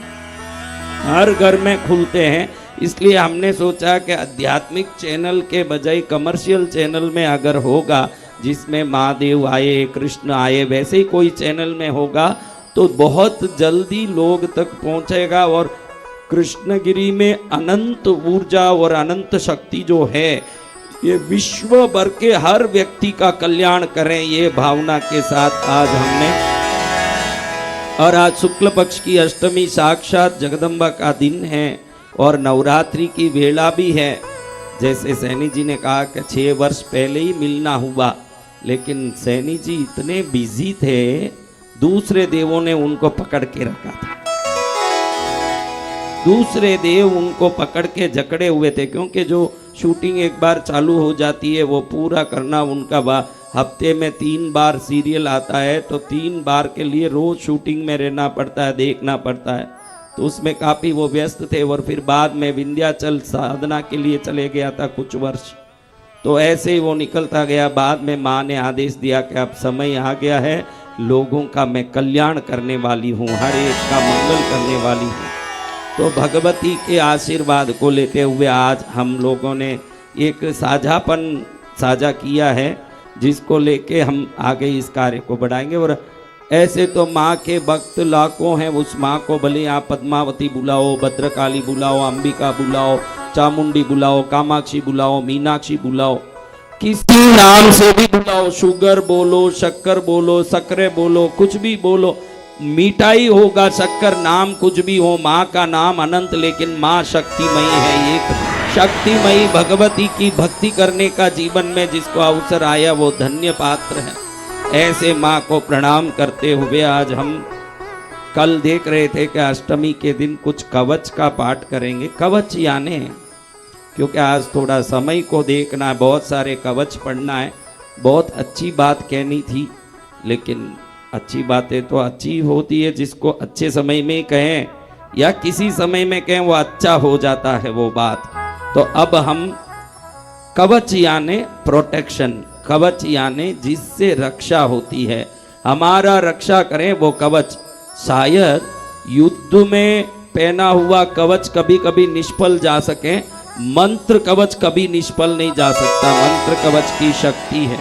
हर घर में खुलते हैं। इसलिए हमने सोचा कि आध्यात्मिक चैनल के बजाय कमर्शियल चैनल में अगर होगा जिसमें महादेव आए, कृष्ण आए, वैसे ही कोई चैनल में होगा तो बहुत जल्दी लोग तक पहुंचेगा। और कृष्णगिरी में अनंत ऊर्जा और अनंत शक्ति जो है, ये विश्व भर के हर व्यक्ति का कल्याण करें, ये भावना के साथ आज हमने। और आज शुक्ल पक्ष की अष्टमी साक्षात जगदम्बा का दिन है और नवरात्रि की वेला भी है। जैसे सैनी जी ने कहा कि 6 वर्ष पहले ही मिलना हुआ, लेकिन सैनी जी इतने बिजी थे, दूसरे देवों ने उनको पकड़ के रखा था। दूसरे देव उनको पकड़ के जकड़े हुए थे, क्योंकि जो शूटिंग एक बार चालू हो जाती है वो पूरा करना उनका हफ्ते में 3 बार सीरियल आता है, तो 3 बार के लिए रोज शूटिंग में रहना पड़ता है, देखना पड़ता है। तो उसमें काफ़ी वो व्यस्त थे। और फिर बाद में विंध्याचल साधना के लिए चले गया था कुछ वर्ष, तो ऐसे ही वो निकलता गया। बाद में माँ ने आदेश दिया कि अब समय आ गया है, लोगों का मैं कल्याण करने वाली हूँ, हर एक का मंगल करने वाली हूँ। तो भगवती के आशीर्वाद को लेते हुए आज हम लोगों ने एक साझापन साझा किया है, जिसको लेके हम आगे इस कार्य को बढ़ाएंगे। और ऐसे तो माँ के भक्त लाखों हैं, उस माँ को भले आप पद्मावती बुलाओ, भद्रकाली बुलाओ, अंबिका बुलाओ, चामुंडी बुलाओ, कामाक्षी बुलाओ, मीनाक्षी बुलाओ, किसी नाम से भी बुलाओ, शुगर बोलो, शक्कर बोलो, सक्रे बोलो, कुछ भी बोलो, मिठाई होगा शक्कर, नाम कुछ भी हो, माँ का नाम अनंत, लेकिन माँ शक्तिमयी है। एक शक्तिमयी भगवती की भक्ति करने का जीवन में जिसको अवसर आया वो धन्य पात्र है। ऐसे माँ को प्रणाम करते हुए आज हम कल देख रहे थे कि अष्टमी के दिन कुछ कवच का पाठ करेंगे। कवच यानी, क्योंकि आज थोड़ा समय को देखना है, बहुत सारे कवच पढ़ना है। बहुत अच्छी बात कहनी थी, लेकिन अच्छी बातें तो अच्छी होती है, जिसको अच्छे समय में कहें या किसी समय में कहें वो अच्छा हो जाता है वो बात। तो अब हम कवच यानी प्रोटेक्शन, कवच यानी जिससे रक्षा होती है, हमारा रक्षा करें वो कवच। शायद युद्ध में पहना हुआ कवच कभी कभी निष्फल जा सके, मंत्र कवच कभी निष्फल नहीं जा सकता। मंत्र कवच की शक्ति है,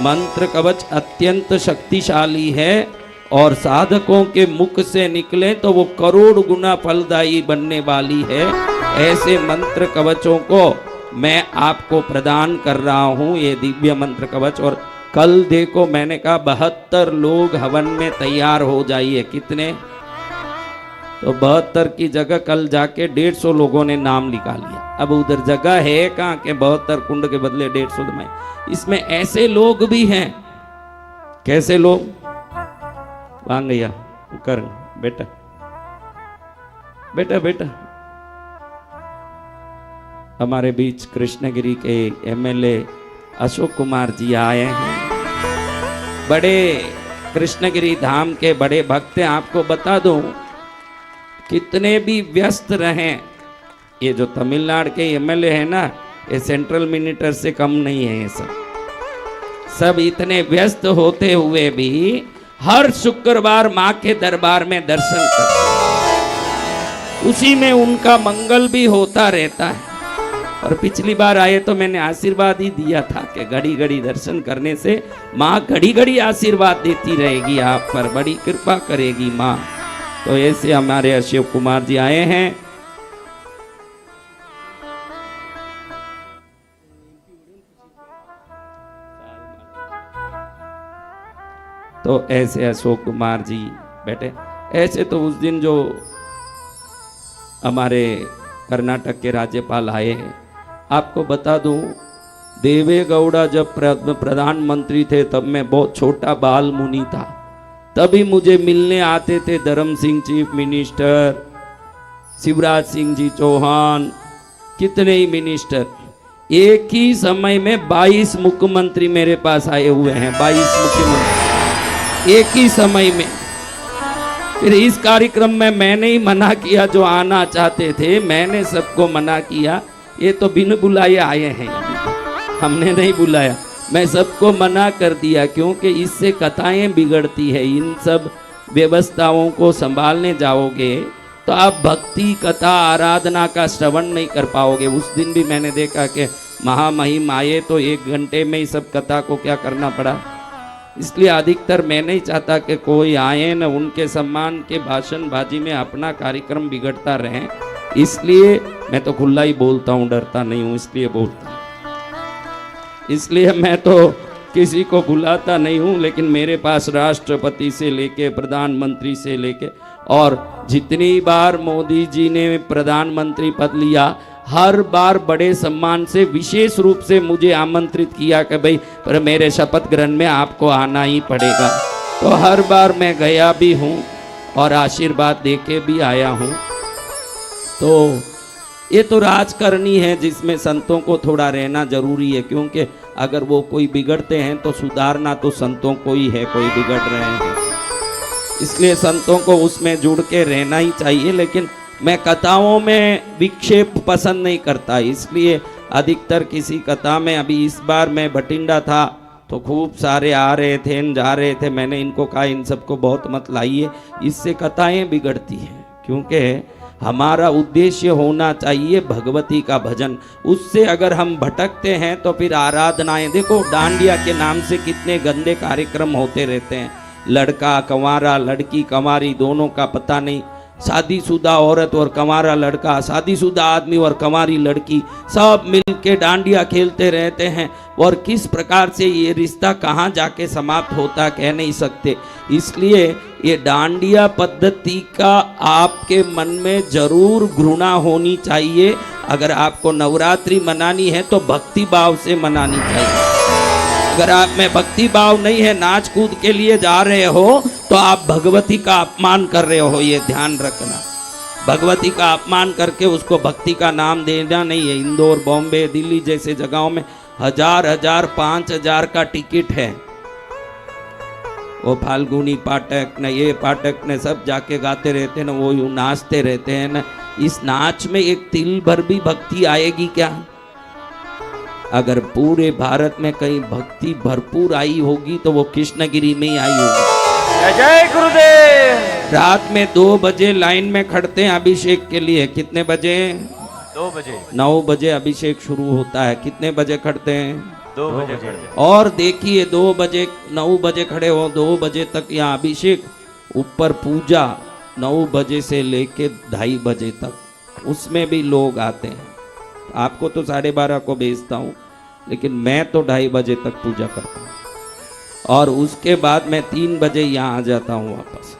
मंत्र कवच अत्यंत शक्तिशाली है और साधकों के मुख से निकले तो वो करोड़ गुना फलदायी बनने वाली है। ऐसे मंत्र कवचों को मैं आपको प्रदान कर रहा हूँ, ये दिव्य मंत्र कवच। और कल देखो मैंने कहा 72 लोग हवन में तैयार हो जाइए। कितने? तो 72 की जगह कल जाके 150 लोगों ने नाम लिखा लिया। अब उधर जगह है कहाँ के 72 कुंड के बदले 150 दमाए। इसमें ऐसे लोग भी हैं। कैसे लोग? वांगैया कर बेटा बेटा बेटा हमारे बीच कृष्णगिरी के एमएलए अशोक कुमार जी आए हैं। बड़े कृष्णगिरी धाम के बड़े भक्त हैं। आपको बता दूं, कितने भी व्यस्त रहें, ये जो तमिलनाडु के एमएलए हैं ना, ये सेंट्रल मिनिस्टर से कम नहीं है। ये सब इतने व्यस्त होते हुए भी हर शुक्रवार माँ के दरबार में दर्शन करते हैं। उसी में उनका मंगल भी होता रहता है। और पिछली बार आए तो मैंने आशीर्वाद ही दिया था कि घड़ी घड़ी दर्शन करने से माँ घड़ी घड़ी आशीर्वाद देती रहेगी, आप पर बड़ी कृपा करेगी माँ। तो ऐसे हमारे अशोक कुमार जी आए हैं। तो ऐसे अशोक कुमार जी बैठे। ऐसे तो उस दिन जो हमारे कर्नाटक के राज्यपाल आए हैं, आपको बता दूं, देवे गौड़ा जब प्रधानमंत्री थे तब मैं बहुत छोटा बाल मुनि था। तभी मुझे मिलने आते थे धर्म सिंह चीफ मिनिस्टर, शिवराज सिंह जी चौहान, कितने ही मिनिस्टर। एक ही समय में 22 मुख्यमंत्री मेरे पास आए हुए हैं। 22 मुख्यमंत्री एक ही समय में। फिर इस कार्यक्रम में मैंने ही मना किया, जो आना चाहते थे मैंने सबको मना किया। ये तो बिन बुलाए आए हैं, हमने नहीं बुलाया, मैं सबको मना कर दिया, क्योंकि इससे कथाएं बिगड़ती है। इन सब व्यवस्थाओं को संभालने जाओगे तो आप भक्ति कथा आराधना का श्रवण नहीं कर पाओगे। उस दिन भी मैंने देखा कि महामहिम आए तो 1 घंटे में ही सब कथा को क्या करना पड़ा। इसलिए अधिकतर मैं नहीं चाहता कि कोई आए न उनके सम्मान के भाषण बाजी में अपना कार्यक्रम बिगड़ता रहे। इसलिए मैं तो खुला ही बोलता हूँ, डरता नहीं हूँ, इसलिए बोलता हूँ। इसलिए मैं तो किसी को बुलाता नहीं हूँ, लेकिन मेरे पास राष्ट्रपति से लेके प्रधानमंत्री से लेके और जितनी बार मोदी जी ने प्रधानमंत्री पद लिया हर बार बड़े सम्मान से विशेष रूप से मुझे आमंत्रित किया कि भाई पर मेरे शपथ ग्रहण में आपको आना ही पड़ेगा। तो हर बार मैं गया भी हूँ और आशीर्वाद देके भी आया हूँ। तो ये तो राजकारणी है जिसमें संतों को थोड़ा रहना जरूरी है, क्योंकि अगर वो कोई बिगड़ते हैं तो सुधारना तो संतों को ही है, कोई बिगड़ रहे हैं। इसलिए संतों को उसमें जुड़ के रहना ही चाहिए। लेकिन मैं कथाओं में विक्षेप पसंद नहीं करता, इसलिए अधिकतर किसी कथा में, अभी इस बार मैं बठिंडा था तो खूब सारे आ रहे थे जा रहे थे, मैंने इनको कहा इन सबको बहुत मत लाइए, इससे कथाएं बिगड़ती हैं। क्योंकि हमारा उद्देश्य होना चाहिए भगवती का भजन। उससे अगर हम भटकते हैं तो फिर आराधनाएं, देखो डांडिया के नाम से कितने गंदे कार्यक्रम होते रहते हैं। लड़का कंवारा, लड़की कंवारी, दोनों का पता नहीं। शादीशुदा औरत और कंवारा लड़का, शादीशुदा आदमी और कंवारी लड़की सब मिलके डांडिया खेलते रहते हैं। और किस प्रकार से ये रिश्ता कहाँ जाके समाप्त होता कह नहीं सकते। इसलिए ये डांडिया पद्धति का आपके मन में जरूर घृणा होनी चाहिए। अगर आपको नवरात्रि मनानी है तो भक्ति भाव से मनानी चाहिए। अगर आप में भक्ति भाव नहीं है, नाच कूद के लिए जा रहे हो, तो आप भगवती का अपमान कर रहे हो, ये ध्यान रखना। भगवती का अपमान करके उसको भक्ति का नाम देना नहीं है। इंदौर, बॉम्बे, दिल्ली जैसे जगहों में 1000 5,000 का टिकट है। वो फाल्गुनी पाठक न ये पाठक ने सब जाके गाते रहते हैं ना, वो यूं नाचते रहते हैं ना। इस नाच में एक तिल भर भी भक्ति आएगी क्या? अगर पूरे भारत में कहीं भक्ति भरपूर आई होगी तो वो कृष्णगिरी में ही आई होगी। जय गुरुदेव। रात में 2 बजे लाइन में खड़ते हैं अभिषेक के लिए। कितने बजे? 2 बजे। 9 बजे अभिषेक शुरू होता है। कितने बजे खड़ते हैं? 2 बजे। और देखिए 2 बजे 9 बजे खड़े हो, 2 बजे तक यहाँ अभिषेक, ऊपर पूजा 9 बजे से लेके 2:30 बजे तक, उसमें भी लोग आते हैं। आपको तो 12:30 को भेजता हूँ, लेकिन मैं तो 2:30 बजे तक पूजा करता हूँ और उसके बाद मैं 3 बजे यहाँ आ जाता हूँ वापस।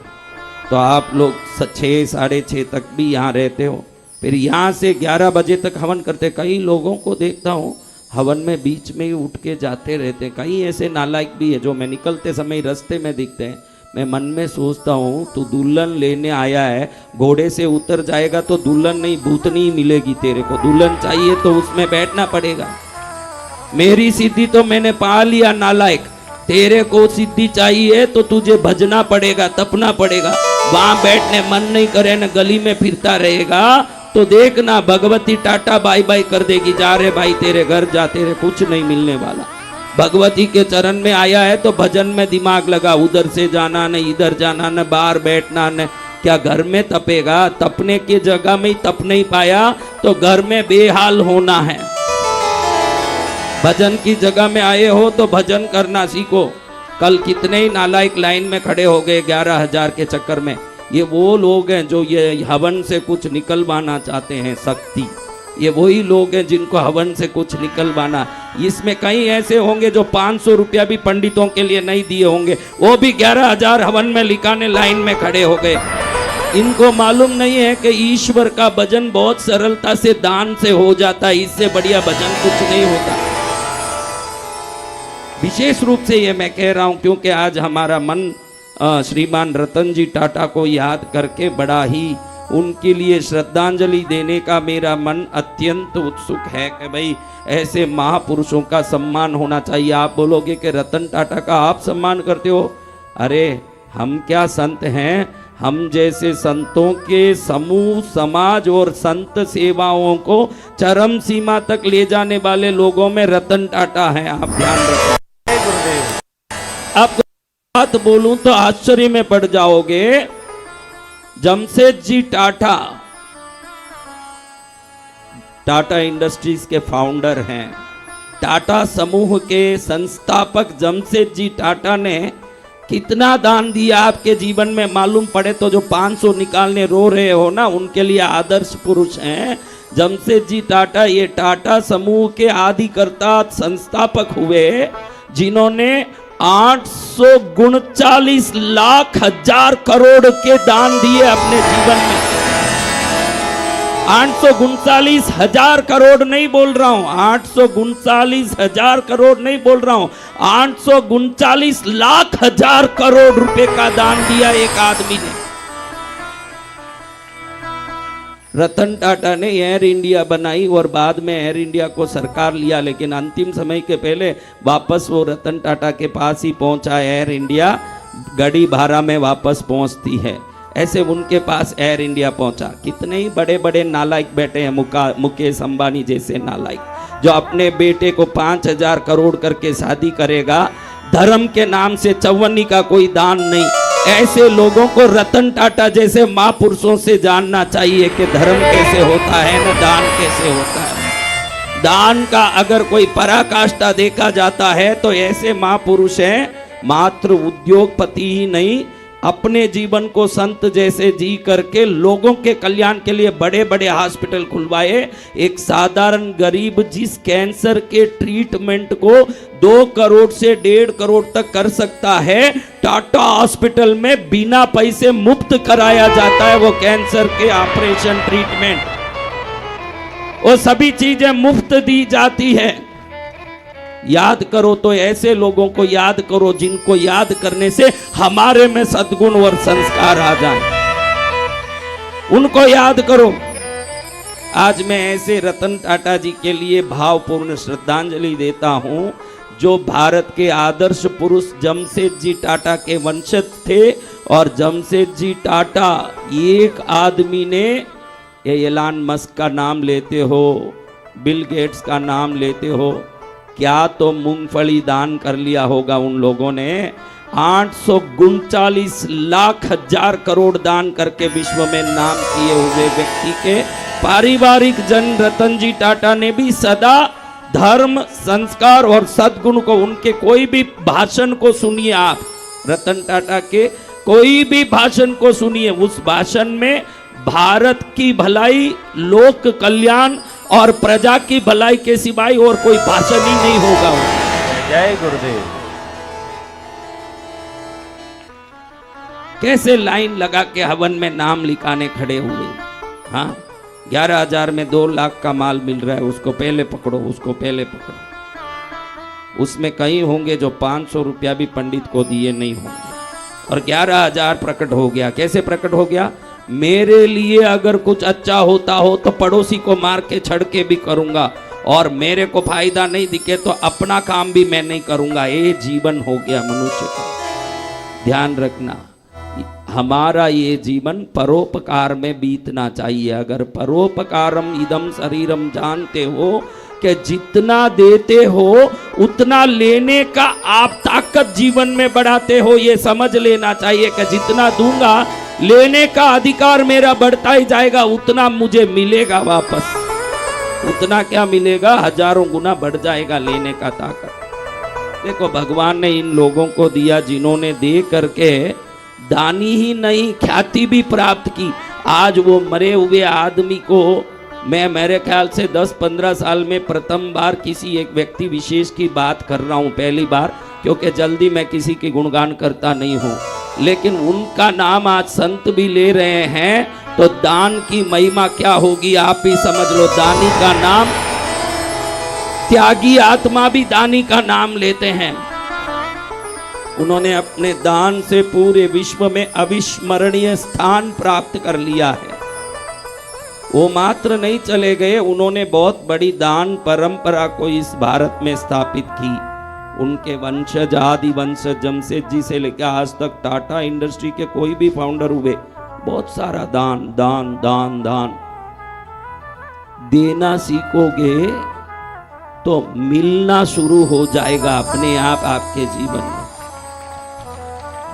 तो आप लोग 6 साढ़े 6 तक भी यहाँ रहते हो। फिर यहाँ से 11 बजे तक हवन करते। कई लोगों को देखता हूँ हवन में बीच में ही उठ के जाते रहते हैं। कई ऐसे नालायक भी है जो मैं निकलते समय रास्ते में दिखते हैं। मैं मन में सोचता हूँ तू दुल्हन लेने आया है, घोड़े से उतर जाएगा तो दुल्हन नहीं भूतनी ही मिलेगी तेरे को। दुल्हन चाहिए तो उसमें बैठना पड़ेगा। मेरी सिद्धि तो मैंने पा लिया नालायक, तेरे को सिद्धि चाहिए तो तुझे भजना पड़ेगा, तपना पड़ेगा। वहां बैठने मन नहीं करे न गली में फिरता रहेगा तो देखना भगवती टाटा बाय बाय कर देगी। जा रे भाई तेरे घर जा, तेरे कुछ नहीं मिलने वाला। भगवती के चरण में आया है तो भजन में दिमाग लगा, उधर से जाना न इधर जाना न बाहर बैठना न। क्या घर में तपेगा? तपने की जगह में ही तप नहीं पाया तो घर में बेहाल होना है। भजन की जगह में आए हो तो भजन करना सीखो। कल कितने ही नालायक लाइन में खड़े हो गए 11,000 के चक्कर में। ये वो लोग हैं जो ये हवन से कुछ निकलवाना चाहते हैं, शक्ति। ये वही लोग हैं जिनको हवन से कुछ निकलवाना। इसमें कई ऐसे होंगे जो 500 रुपया भी पंडितों के लिए नहीं दिए होंगे, वो भी 11,000 हवन में लिखाने लाइन में खड़े हो गए। इनको मालूम नहीं है कि ईश्वर का भजन बहुत सरलता से दान से हो जाता है, इससे बढ़िया भजन कुछ नहीं होता। विशेष रूप से ये मैं कह रहा हूं क्योंकि आज हमारा मन श्रीमान रतन जी टाटा को याद करके बड़ा ही उनके लिए श्रद्धांजलि देने का मेरा मन अत्यंत उत्सुक है कि भाई ऐसे महापुरुषों का सम्मान होना चाहिए। आप बोलोगे कि रतन टाटा का आप सम्मान करते हो? अरे हम क्या संत हैं? हम जैसे संतों के समूह, समाज और संत सेवाओं को चरम सीमा तक ले जाने वाले लोगों में रतन टाटा हैं। आप ध्यान रखें। आपको बात बोलूं तो आश्चर्य में पड़ जाओगे। जमशेद जी टाटा इंडस्ट्रीज के फाउंडर हैं। टाटा समूह के संस्थापक जमशेदजी टाटा ने कितना दान दिया आपके जीवन में मालूम पड़े तो जो 500 निकालने रो रहे हो ना, उनके लिए आदर्श पुरुष हैं जमशेदजी टाटा। ये टाटा समूह के आदिकर्ता संस्थापक हुए जिन्होंने 839 लाख हजार करोड़ के दान दिए अपने जीवन में। 839 हजार करोड़ नहीं बोल रहा हूं, 839 हजार करोड़ नहीं बोल रहा हूं, 839 लाख हजार करोड़ रुपए का दान दिया एक आदमी ने। रतन टाटा ने एयर इंडिया बनाई और बाद में एयर इंडिया को सरकार लिया, लेकिन अंतिम समय के पहले वापस वो रतन टाटा के पास ही पहुंचा एयर इंडिया, गड़ी भाड़ा में वापस पहुंचती है, ऐसे उनके पास एयर इंडिया पहुंचा। कितने ही बड़े बड़े नालायक बैठे हैं, मुकेश अंबानी जैसे नालायक, जो अपने बेटे को 5,000 करोड़ करके शादी करेगा, धर्म के नाम से चौवन्नी का कोई दान नहीं। ऐसे लोगों को रतन टाटा जैसे महापुरुषों से जानना चाहिए कि धर्म कैसे होता है न दान कैसे होता है। दान का अगर कोई पराकाष्ठा देखा जाता है तो ऐसे महापुरुष हैं, मात्र उद्योगपति ही नहीं, अपने जीवन को संत जैसे जी करके लोगों के कल्याण के लिए बड़े बड़े हॉस्पिटल खुलवाए। एक साधारण गरीब जिस कैंसर के ट्रीटमेंट को 2 करोड़ से 1.5 करोड़ तक कर सकता है, टाटा हॉस्पिटल में बिना पैसे मुफ्त कराया जाता है वो कैंसर के ऑपरेशन ट्रीटमेंट, वो सभी चीजें मुफ्त दी जाती है। याद करो तो ऐसे लोगों को याद करो जिनको याद करने से हमारे में सद्गुण और संस्कार आ जाए, उनको याद करो। आज मैं ऐसे रतन टाटा जी के लिए भावपूर्ण श्रद्धांजलि देता हूं जो भारत के आदर्श पुरुष जमशेदजी टाटा के वंशज थे। और जमशेदजी टाटा एक आदमी ने, ये एलन मस्क का नाम लेते हो, बिल गेट्स का नाम लेते हो, क्या तो मूंगफली दान कर लिया होगा उन लोगों ने। 839 लाख हजार करोड़ दान करके विश्व में नाम किए हुए व्यक्ति के पारिवारिक जन रतन जी टाटा ने भी सदा धर्म, संस्कार और सद्गुण को, उनके कोई भी भाषण को सुनिए आप, रतन टाटा के कोई भी भाषण को सुनिए, उस भाषण में भारत की भलाई, लोक कल्याण और प्रजा की भलाई के सिवाय और कोई भाषण ही नहीं होगा। जय गुरुदेव। कैसे लाइन लगा के हवन में नाम लिखाने खड़े हुए। हाँ, 11,000 में 2 लाख का माल मिल रहा है, उसको पहले पकड़ो, उसको पहले पकड़ो। उसमें कई होंगे जो 500 रुपया भी पंडित को दिए नहीं होंगे, और 11,000 प्रकट हो गया। कैसे प्रकट हो गया? मेरे लिए अगर कुछ अच्छा होता हो तो पड़ोसी को मार के छड़ के भी करूंगा, और मेरे को फायदा नहीं दिखे तो अपना काम भी मैं नहीं करूंगा। ये जीवन हो गया मनुष्य का। ध्यान रखना, हमारा ये जीवन परोपकार में बीतना चाहिए। अगर परोपकारम इदम शरीरम जानते हो कि जितना देते हो उतना लेने का आप ताकत जीवन में बढ़ाते हो, ये समझ लेना चाहिए कि जितना दूंगा लेने का अधिकार मेरा बढ़ता ही जाएगा, उतना मुझे मिलेगा वापस। उतना क्या मिलेगा? हजारों गुना बढ़ जाएगा लेने का ताकत। देखो, भगवान ने इन लोगों को दिया जिन्होंने दे करके दानी ही नहीं ख्याति भी प्राप्त की। आज वो मरे हुए आदमी को मैं मेरे ख्याल से 10-15 साल में प्रथम बार किसी एक व्यक्ति विशेष की बात कर रहा हूँ, पहली बार, क्योंकि जल्दी मैं किसी की गुणगान करता नहीं हूँ, लेकिन उनका नाम आज संत भी ले रहे हैं, तो दान की महिमा क्या होगी आप ही समझ लो। दानी का नाम, त्यागी आत्मा भी दानी का नाम लेते हैं। उन्होंने अपने दान से पूरे विश्व में अविस्मरणीय स्थान प्राप्त कर लिया है। वो मात्र नहीं चले गए, उन्होंने बहुत बड़ी दान परंपरा को इस भारत में स्थापित की। उनके वंशज, आदि वंशज जमशेदजी से लेकर आज तक टाटा इंडस्ट्री के कोई भी फाउंडर हुए, बहुत सारा दान दान दान दान। देना सीखोगे तो मिलना शुरू हो जाएगा अपने आप आपके जीवन में।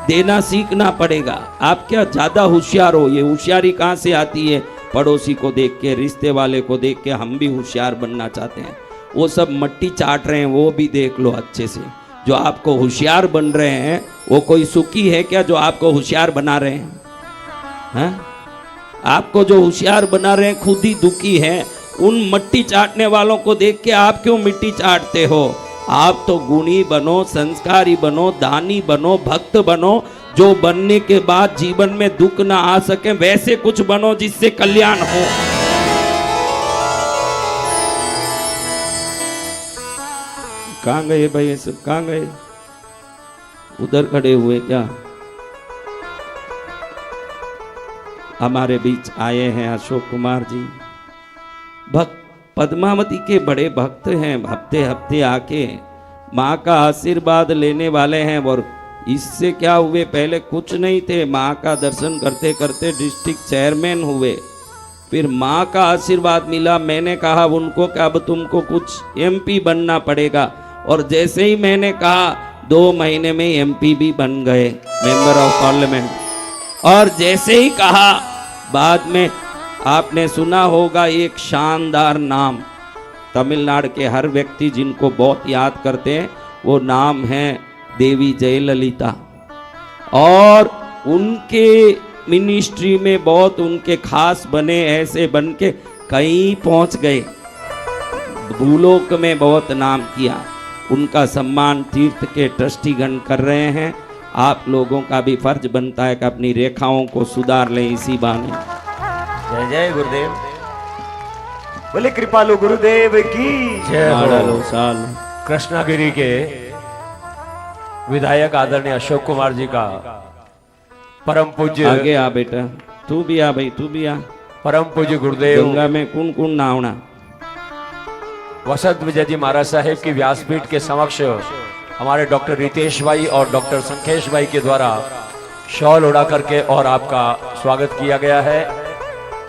देना सीखना पड़ेगा। आप क्या ज्यादा होशियार हो? ये होशियारी कहाँ से आती है? पड़ोसी को देख के, रिश्ते वाले को देख के हम भी होशियार बनना चाहते हैं। वो सब मट्टी चाट रहे हैं, वो भी देख लो अच्छे से। जो आपको होशियार बन रहे हैं वो कोई सुखी है क्या जो आपको होशियार बना रहे हैं? हैं? आपको जो होशियार बना रहे हैं खुद ही दुखी हैं। उन मट्टी चाटने वालों को देख के आप क्यों मिट्टी चाटते हो? आप तो गुणी बनो, संस्कारी बनो, दानी बनो, भक्त बनो, जो बनने के बाद जीवन में दुख ना आ सके वैसे कुछ बनो जिससे कल्याण हो। कहाँ गए भाई ये सब? कहाँ गए? उधर खड़े हुए क्या? हमारे बीच आए हैं अशोक कुमार जी, भक्त पद्मावती के बड़े भक्त हैं। हफ्ते हफ्ते आके माँ का आशीर्वाद लेने वाले हैं। और इससे क्या हुए, पहले कुछ नहीं थे, माँ का दर्शन करते करते डिस्ट्रिक्ट चेयरमैन हुए, फिर माँ का आशीर्वाद मिला। मैंने कहा उनको कि अब तुमको कुछ एमपी बनना पड़ेगा, और जैसे ही मैंने कहा 2 महीने में एमपी भी बन गए, मेंबर ऑफ पार्लियामेंट। और जैसे ही कहा बाद में आपने सुना होगा एक शानदार नाम, तमिलनाडु के हर व्यक्ति जिनको बहुत याद करते हैं, वो नाम है देवी जयललिता। और उनके मिनिस्ट्री में बहुत उनके खास बने, ऐसे बन के कहीं पहुंच गए, भूलोक में बहुत नाम किया। उनका सम्मान तीर्थ के ट्रस्टीगण कर रहे हैं। आप लोगों का भी फर्ज बनता है कि अपनी रेखाओं को सुधार लें इसी बहाने। जय जय गुरुदेव, बोले कृपालु गुरुदेव की जय माडलो हो। साल। कृष्णागिरी के विधायक आदरणीय अशोक कुमार जी का परम पूज्य, आगे आ बेटा, तू भी आ भाई, तू भी आ। परम पूज्य गुरुदेव गंगा में कौन कौन नहावना? वसंत विजय जी महाराज साहेब की व्यासपीठ के समक्ष हमारे डॉक्टर रितेश भाई और डॉक्टर संकेश भाई के द्वारा शॉल उड़ा करके और आपका स्वागत किया गया है।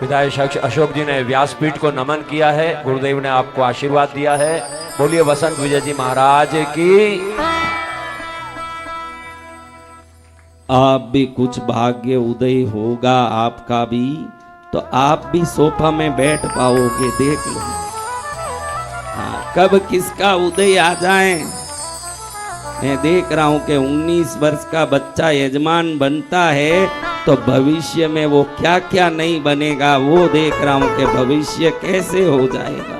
विधायक अशोक जी ने व्यासपीठ को नमन किया है, गुरुदेव ने आपको आशीर्वाद दिया है। बोलिए वसंत विजय जी महाराज की। आप भी कुछ भाग्य उदय होगा आपका भी, तो आप भी सोफा में बैठ पाओगे, देख लो। हाँ, कब किसका उदय आ जाए। मैं देख रहा हूं कि 19 वर्ष का बच्चा यजमान बनता है तो भविष्य में वो क्या क्या नहीं बनेगा, वो देख रहा हूं कि भविष्य कैसे हो जाएगा,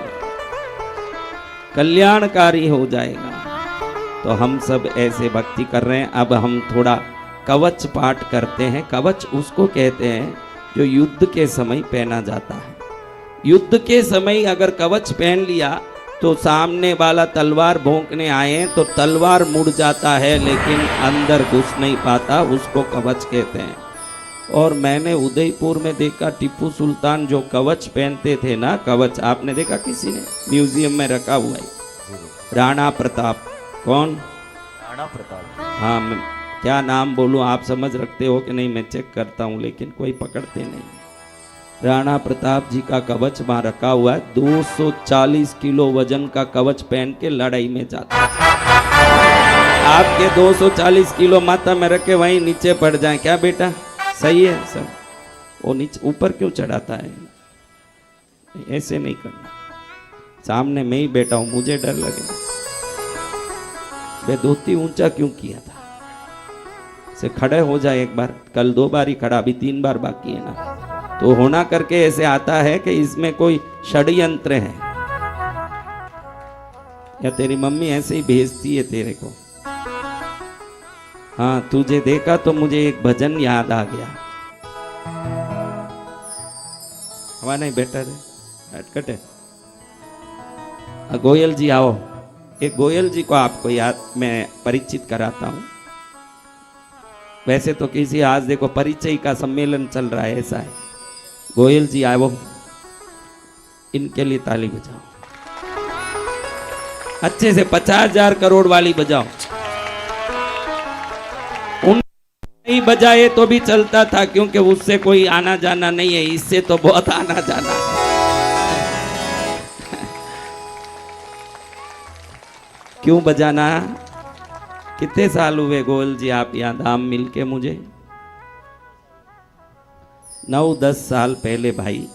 कल्याणकारी हो जाएगा। तो हम सब ऐसे भक्ति कर रहे हैं। अब हम थोड़ा कवच पाठ करते हैं। कवच उसको कहते हैं जो युद्ध के समय पहना जाता है। युद्ध के समय अगर कवच पहन लिया तो सामने वाला तलवार भोंकने आए तो तलवार मुड़ जाता है, लेकिन अंदर घुस नहीं पाता, उसको कवच कहते हैं। और मैंने उदयपुर में देखा टीपू सुल्तान जो कवच पहनते थे ना, कवच आपने देखा किसी ने? म्यूजियम में रखा हुआ है। राणा प्रताप। कौन? राणा प्रताप। हाँ, मैं क्या नाम बोलूं, आप समझ रखते हो कि नहीं? मैं चेक करता हूं लेकिन कोई पकड़ते नहीं। राणा प्रताप जी का कवच वहां रखा हुआ है। 240 किलो वजन का कवच पहन के लड़ाई में जाता है। आपके 240 किलो माथा में रखे वहीं नीचे पड़ जाए क्या बेटा? सही है सर। वो नीचे ऊपर क्यों चढ़ाता है? ऐसे नहीं करना। सामने मैं ही बैठा हूं, मुझे डर लगे। वे धोती ऊंचा क्यों किया था? से खड़े हो जाए एक बार। कल 2 बार ही खड़ा, अभी 3 बार बाकी है ना। तो होना करके ऐसे आता है कि इसमें कोई षड्यंत्र है, या तेरी मम्मी ऐसे ही भेजती है तेरे को। हाँ, तुझे देखा तो मुझे एक भजन याद आ गया। हवा नहीं बेटा रे, हटकट है। गोयल जी आओ। एक गोयल जी को आपको याद मैं परिचित कराता हूं। वैसे तो किसी आज देखो परिचय का सम्मेलन चल रहा है, ऐसा है। गोयल जी आए, वो इनके लिए ताली बजाओ अच्छे से। 50,000 करोड़ वाली बजाओ। उन नहीं बजाए तो भी चलता था, क्योंकि उससे कोई आना जाना नहीं है, इससे तो बहुत आना जाना है। क्यों बजाना? कितने साल हुए गोयल जी आप यहाँ धाम मिल के? मुझे 9-10 साल पहले भाई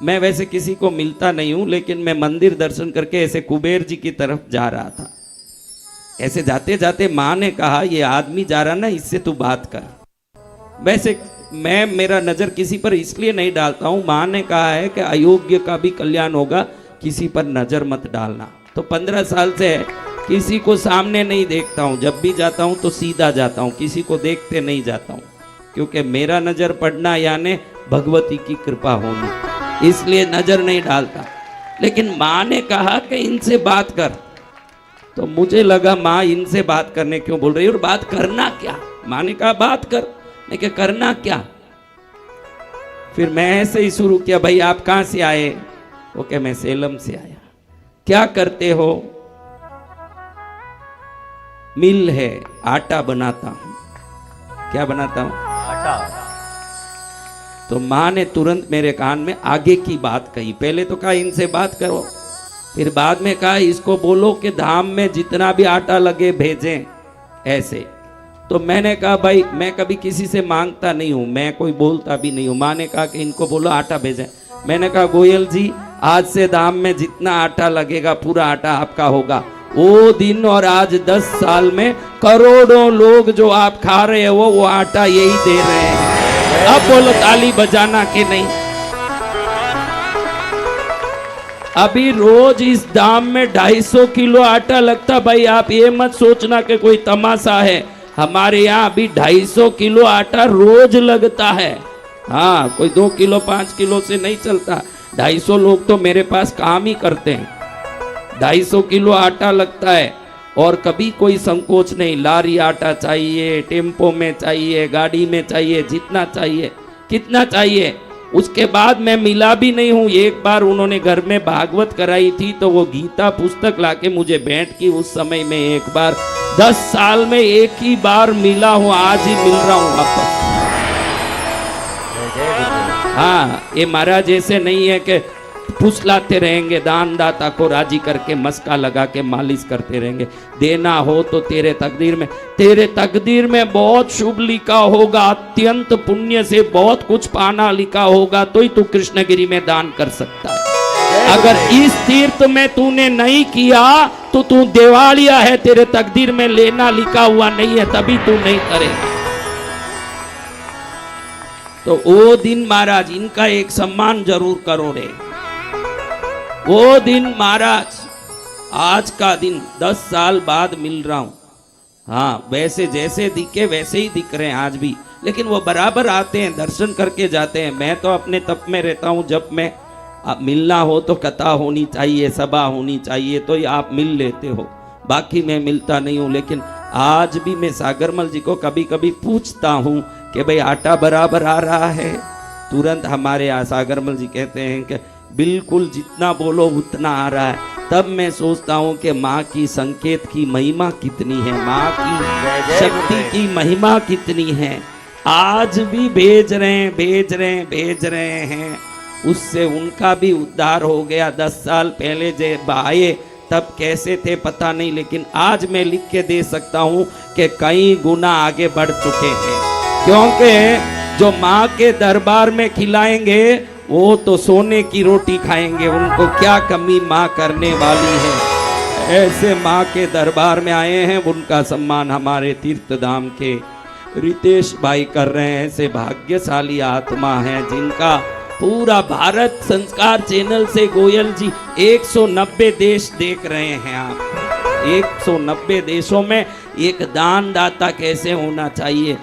मैं वैसे किसी को मिलता नहीं हूं, लेकिन मैं मंदिर दर्शन करके ऐसे कुबेर जी की तरफ जा रहा था। ऐसे जाते जाते माँ ने कहा, ये आदमी जा रहा ना, इससे तू बात कर। वैसे मैं मेरा नजर किसी पर इसलिए नहीं डालता हूं, माँ ने कहा है कि अयोग्य का भी कल्याण होगा, किसी पर नजर मत डालना। तो 15 साल से किसी को सामने नहीं देखता हूं, जब भी जाता हूं तो सीधा जाता हूं, किसी को देखते नहीं जाता हूं, क्योंकि मेरा नजर पड़ना यानी भगवती की कृपा होनी, इसलिए नजर नहीं डालता। लेकिन माँ ने कहा कि इनसे बात कर, तो मुझे लगा माँ इनसे बात करने क्यों बोल रही है और बात करना क्या। माँ ने कहा बात कर, मैं क्या करना क्या। फिर मैं ऐसे ही शुरू किया, भाई आप कहाँ से आए? वो क्या, मैं सेलम से आया। क्या करते हो? मिल है, आटा बनाता हूं। क्या बनाता हूं? आटा। तो माँ ने तुरंत मेरे कान में आगे की बात कही। पहले तो कहा इनसे बात करो, फिर बाद में कहा इसको बोलो कि धाम में जितना भी आटा लगे भेजें, ऐसे। तो मैंने कहा भाई मैं कभी किसी से मांगता नहीं हूं, मैं कोई बोलता भी नहीं हूं। माँ ने कहा कि इनको बोलो आटा भेजें। मैंने कहा गोयल जी आज से धाम में जितना आटा लगेगा पूरा आटा आपका होगा। वो दिन और आज 10 साल में करोड़ों लोग जो आप खा रहे हो वो आटा यही दे रहे हैं। अब बोलो ताली बजाना कि नहीं। अभी रोज इस दाम में 250 किलो आटा लगता। भाई आप ये मत सोचना कि कोई तमाशा है, हमारे यहाँ अभी 250 किलो आटा रोज लगता है। हाँ, कोई 2 किलो 5 किलो से नहीं चलता। 250 लोग तो मेरे पास काम ही करते हैं। 250 किलो आटा लगता है और कभी कोई संकोच नहीं। लारी आटा चाहिए, टेम्पो में चाहिए, गाड़ी में चाहिए, जितना चाहिए कितना चाहिए। उसके बाद मैं मिला भी नहीं हूँ। एक बार उन्होंने घर में भागवत कराई थी तो वो गीता पुस्तक लाके मुझे भेंट की। उस समय में एक बार 10 साल में एक ही बार मिला हूँ, आज ही मिल रहा हूँ वापस। हाँ, ये महाराज ऐसे नहीं है कि फुसलाते रहेंगे, दान दाता को राजी करके मस्का लगा के मालिश करते रहेंगे। देना हो तो तेरे तकदीर में बहुत शुभ लिखा होगा, अत्यंत पुण्य से बहुत कुछ पाना लिखा होगा, तो ही तू कृष्णगिरी में दान कर सकता है। अगर इस तीर्थ में तूने नहीं किया तो तू देवालिया है, तेरे तकदीर में लेना लिखा हुआ नहीं है, तभी तू नहीं करेगा। तो वो दिन महाराज इनका एक सम्मान जरूर करो रे। वो दिन महाराज, आज का दिन 10 साल बाद मिल रहा हूं। हाँ, वैसे जैसे दिखे वैसे ही दिख रहे हैं आज भी, लेकिन वो बराबर आते हैं, दर्शन करके जाते हैं। मैं तो अपने तप में रहता हूं। जब मैं मिलना हो तो कथा होनी चाहिए, सभा होनी चाहिए, तो ही आप मिल लेते हो, बाकी मैं मिलता नहीं हूं। लेकिन आज भी मैं सागरमल जी को कभी कभी पूछता हूं कि भाई आटा बराबर आ रहा है। तुरंत हमारे यहाँ सागरमल जी कहते हैं कि बिल्कुल जितना बोलो उतना आ रहा है। तब मैं सोचता हूँ कि माँ की संकेत की महिमा कितनी है, माँ की शक्ति की महिमा कितनी है। आज भी भेज रहे हैं। उससे उनका भी उद्धार हो गया। 10 साल पहले जब आए तब कैसे थे पता नहीं, लेकिन आज मैं लिख के दे सकता हूँ कि कई गुना आगे बढ़ चुके हैं। क्योंकि जो माँ के दरबार में खिलाएंगे वो तो सोने की रोटी खाएंगे, उनको क्या कमी माँ करने वाली है। ऐसे माँ के दरबार में आए हैं, उनका सम्मान हमारे तीर्थधाम के रितेश भाई कर रहे हैं। ऐसे भाग्यशाली आत्मा हैं जिनका पूरा भारत संस्कार चैनल से गोयल जी 190 देश देख रहे हैं आप। 190 देशों में एक दान दाता कैसे होना चाहिए।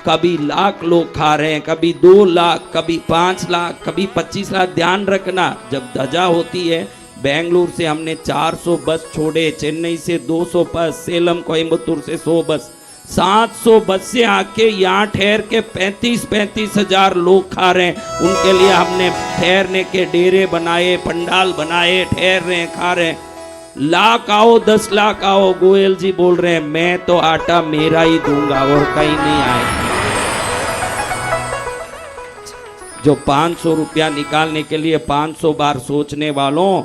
कभी लाख लोग खा रहे हैं, कभी 2 लाख, कभी 5 लाख, कभी 25 लाख। ध्यान रखना, जब ध्वजा होती है, बेंगलुरु से हमने 400 बस छोड़े, चेन्नई से 200 बस, सेलम कोयम्बतूर से 100 बस, 700 बस से आके यहाँ ठहर के 35 हजार लोग खा रहे हैं। उनके लिए हमने ठहरने के डेरे बनाए, पंडाल बनाए, ठहर रहे हैं, खा रहे हैं। लाख आओ 10 लाख आओ, गोयल जी बोल रहे हैं मैं तो आटा मेरा ही दूंगा और कहीं नहीं आए। जो 500 रुपया निकालने के लिए 500 बार सोचने वालों,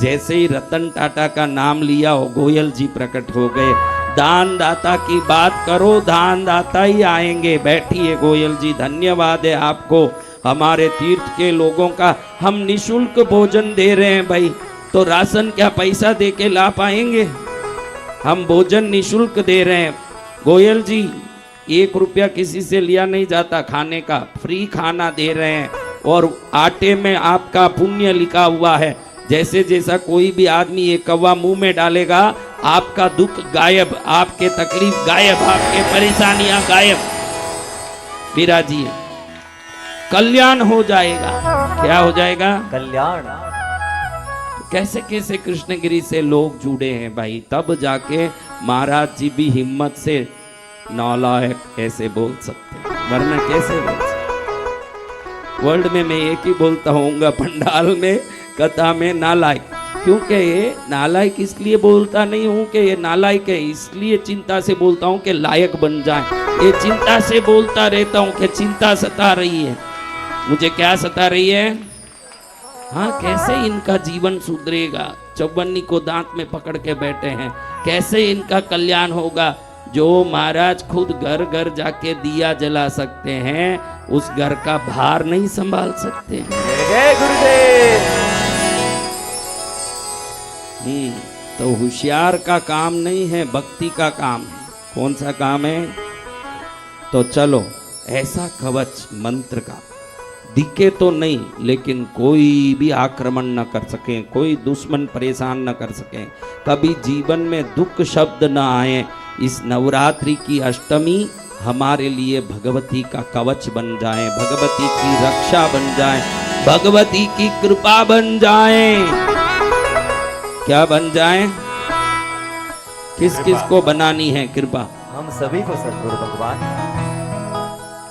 जैसे ही रतन टाटा का नाम लिया हो गोयल जी प्रकट हो गए। दान दाता की बात करो, दान दाता ही आएंगे। बैठिए गोयल जी, धन्यवाद है आपको। हमारे तीर्थ के लोगों का हम निशुल्क भोजन दे रहे हैं भाई, तो राशन क्या पैसा दे के ला पाएंगे? हम भोजन निशुल्क दे रहे हैं। गोयल जी, 1 रुपया किसी से लिया नहीं जाता खाने का, फ्री खाना दे रहे हैं। और आटे में आपका पुण्य लिखा हुआ है। जैसे जैसा कोई भी आदमी ये कौवा मुंह में डालेगा, आपका दुख गायब, आपके तकलीफ गायब, आपके परेशानियां गायब। विराजिए, कल्याण हो जाएगा। क्या हो जाएगा? कल्याण। कैसे कैसे कृष्णगिरी से लोग जुड़े हैं भाई, तब जाके महाराज जी भी हिम्मत से नालायक ऐसे बोल सकते हैं, वरना कैसे बोल सकते? वर्ल्ड में मैं एक ही बोलता होऊंगा, पंडाल में, कथा में, नालायक। क्योंकि ये नालायक इसलिए बोलता नहीं हूं कि ये नालायक है, इसलिए चिंता से बोलता हूं कि लायक बन जाए। ये चिंता से बोलता रहता हूं कि चिंता सता रही है। मुझे क्या सता रही है? हाँ, कैसे इनका जीवन सुधरेगा? चौबन्नी को दांत में पकड़ के बैठे हैं, कैसे इनका कल्याण होगा? जो महाराज खुद घर घर जाके दिया जला सकते हैं, उस घर का भार नहीं संभाल सकते हैं। जय गुरुदेव। तो होशियार का काम नहीं है, भक्ति का काम है। कौन सा काम है? तो चलो, ऐसा कवच मंत्र का दिखे तो नहीं, लेकिन कोई भी आक्रमण न कर सके, कोई दुश्मन परेशान न कर सके, कभी जीवन में दुख शब्द न आए। इस नवरात्रि की अष्टमी हमारे लिए भगवती का कवच बन जाए, भगवती की रक्षा बन जाए, भगवती की कृपा बन जाए। क्या बन जाए? किस किस को बनानी है कृपा? हम सभी को सद्गुरु भगवान।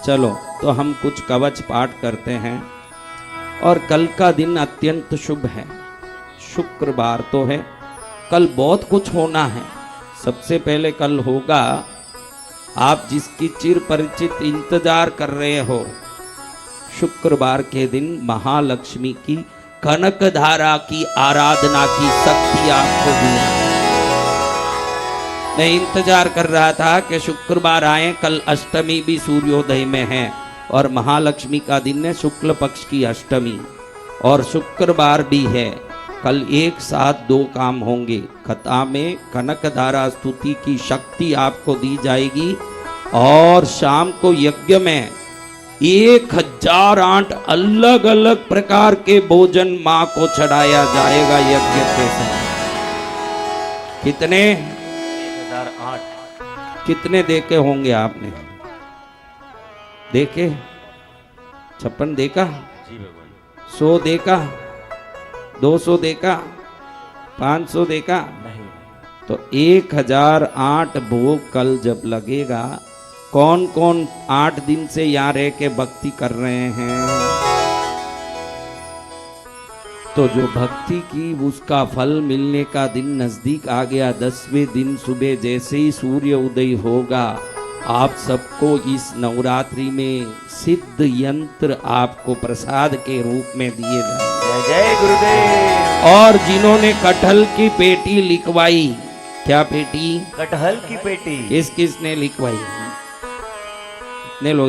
चलो, तो हम कुछ कवच पाठ करते हैं। और कल का दिन अत्यंत शुभ है, शुक्रवार तो है। कल बहुत कुछ होना है। सबसे पहले कल होगा, आप जिसकी चिर परिचित इंतजार कर रहे हो, शुक्रवार के दिन महालक्ष्मी की कनक धारा की आराधना की शक्ति आपको दी। मैं इंतजार कर रहा था कि शुक्रवार आए, कल अष्टमी भी सूर्योदय में है और महालक्ष्मी का दिन है, शुक्ल पक्ष की अष्टमी और शुक्रवार भी है। कल एक साथ 2 काम होंगे। कथा में कनक धारा स्तुति की शक्ति आपको दी जाएगी और शाम को यज्ञ में 1008 अलग अलग प्रकार के भोजन मां को चढ़ाया जाएगा यज्ञ के समय। कितने? 1008। कितने देखे होंगे आपने? देखे? 56 देखा? 100 देखा? 200 देखा? 500 देखा? नहीं। तो 1008 भोग कल जब लगेगा, कौन कौन 8 दिन से यहाँ रह के भक्ति कर रहे हैं, तो जो भक्ति की उसका फल मिलने का दिन नजदीक आ गया। 10वें दिन सुबह जैसे ही सूर्य उदय होगा, आप सबको इस नवरात्रि में सिद्ध यंत्र आपको प्रसाद के रूप में दिए जाएंगे। जय जय गुरुदेव। और जिन्होंने कटहल की पेटी लिखवाई, क्या पेटी? कटहल की पेटी। किस किस ने लिखवाई?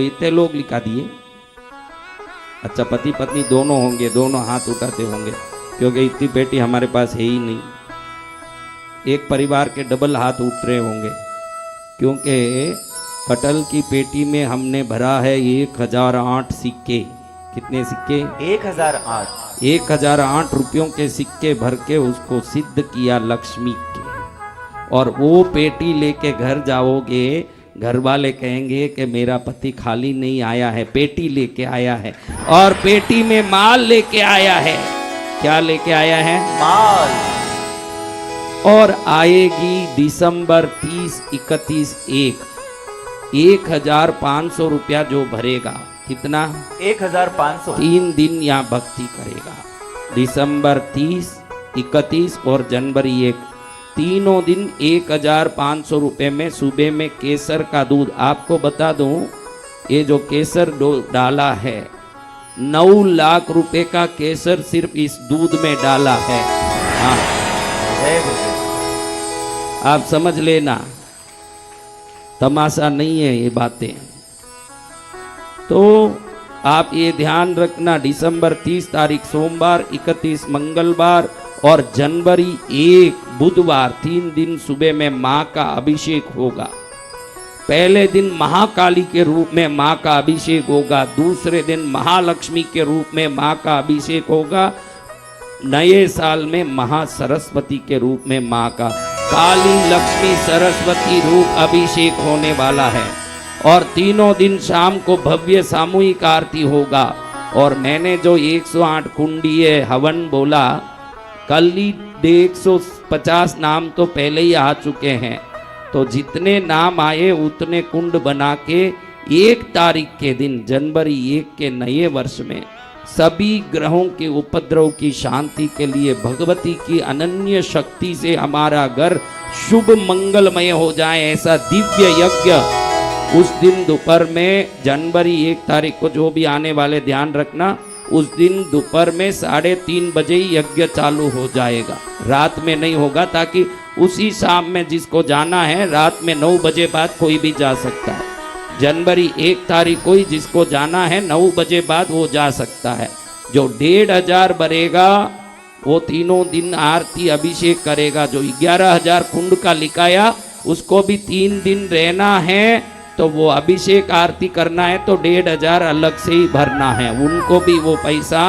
इतने लोग लिखा दिए। अच्छा, पति पत्नी दोनों होंगे, दोनों हाथ उठाते होंगे, क्योंकि इतनी पेटी हमारे पास है ही नहीं। एक परिवार के डबल हाथ उठ रहे होंगे, क्योंकि कटहल की पेटी में हमने भरा है 1008 सिक्के। कितने सिक्के? 1008। 1008 रुपयों के सिक्के भर के उसको सिद्ध किया लक्ष्मी के। और वो पेटी लेके घर जाओगे, घर वाले कहेंगे कि मेरा पति खाली नहीं आया है, पेटी लेके आया है। और पेटी में माल लेके आया है। क्या लेके आया है? माल। और आएगी दिसंबर 30, 31, 1 1500 रुपया जो भरेगा। कितना? 1500। 3 दिन यहाँ भक्ति करेगा। दिसंबर 30, 31 और जनवरी 1, तीनों दिन 1500 रुपये में। सुबह में केसर का दूध, आपको बता दूं, ये जो केसर डाला है, 9 लाख रुपए का केसर सिर्फ इस दूध में डाला है। हाँ, आप समझ लेना, तमाशा नहीं है ये बातें। तो आप ये ध्यान रखना, दिसंबर 30 तारीख सोमवार, 31 मंगलवार और जनवरी 1 बुधवार 3 दिन सुबह में माँ का अभिषेक होगा। पहले दिन महाकाली के रूप में माँ का अभिषेक होगा, दूसरे दिन महालक्ष्मी के रूप में माँ का अभिषेक होगा, नए साल में महासरस्वती के रूप में माँ का काली लक्ष्मी सरस्वती रूप अभिषेक होने वाला है। और तीनों दिन शाम को भव्य सामूहिक आरती होगा। और मैंने जो 108 कुंडीय हवन बोला, कल ही 150 नाम तो पहले ही आ चुके हैं, तो जितने नाम आए उतने कुंड बना के 1 तारीख के दिन जनवरी 1 के नए वर्ष में सभी ग्रहों के उपद्रव की शांति के लिए भगवती की अनन्य शक्ति से हमारा घर शुभ मंगलमय हो जाए, ऐसा दिव्य यज्ञ उस दिन दोपहर में जनवरी 1 तारीख को जो भी आने वाले ध्यान रखना, उस दिन दोपहर में 3:30 बजे ही यज्ञ चालू हो जाएगा, रात में नहीं होगा, ताकि उसी शाम में जिसको जाना है रात में 9 बजे बाद कोई भी जा सकता है। जनवरी 1 तारीख को ही जिसको जाना है 9 बजे बाद वो जा सकता है। जो 1500 भरेगा वो तीनों दिन आरती अभिषेक करेगा। जो 11,000 कुंड का लिखाया उसको भी 3 दिन रहना है, तो वो अभिषेक आरती करना है तो 1500 अलग से ही भरना है, उनको भी वो पैसा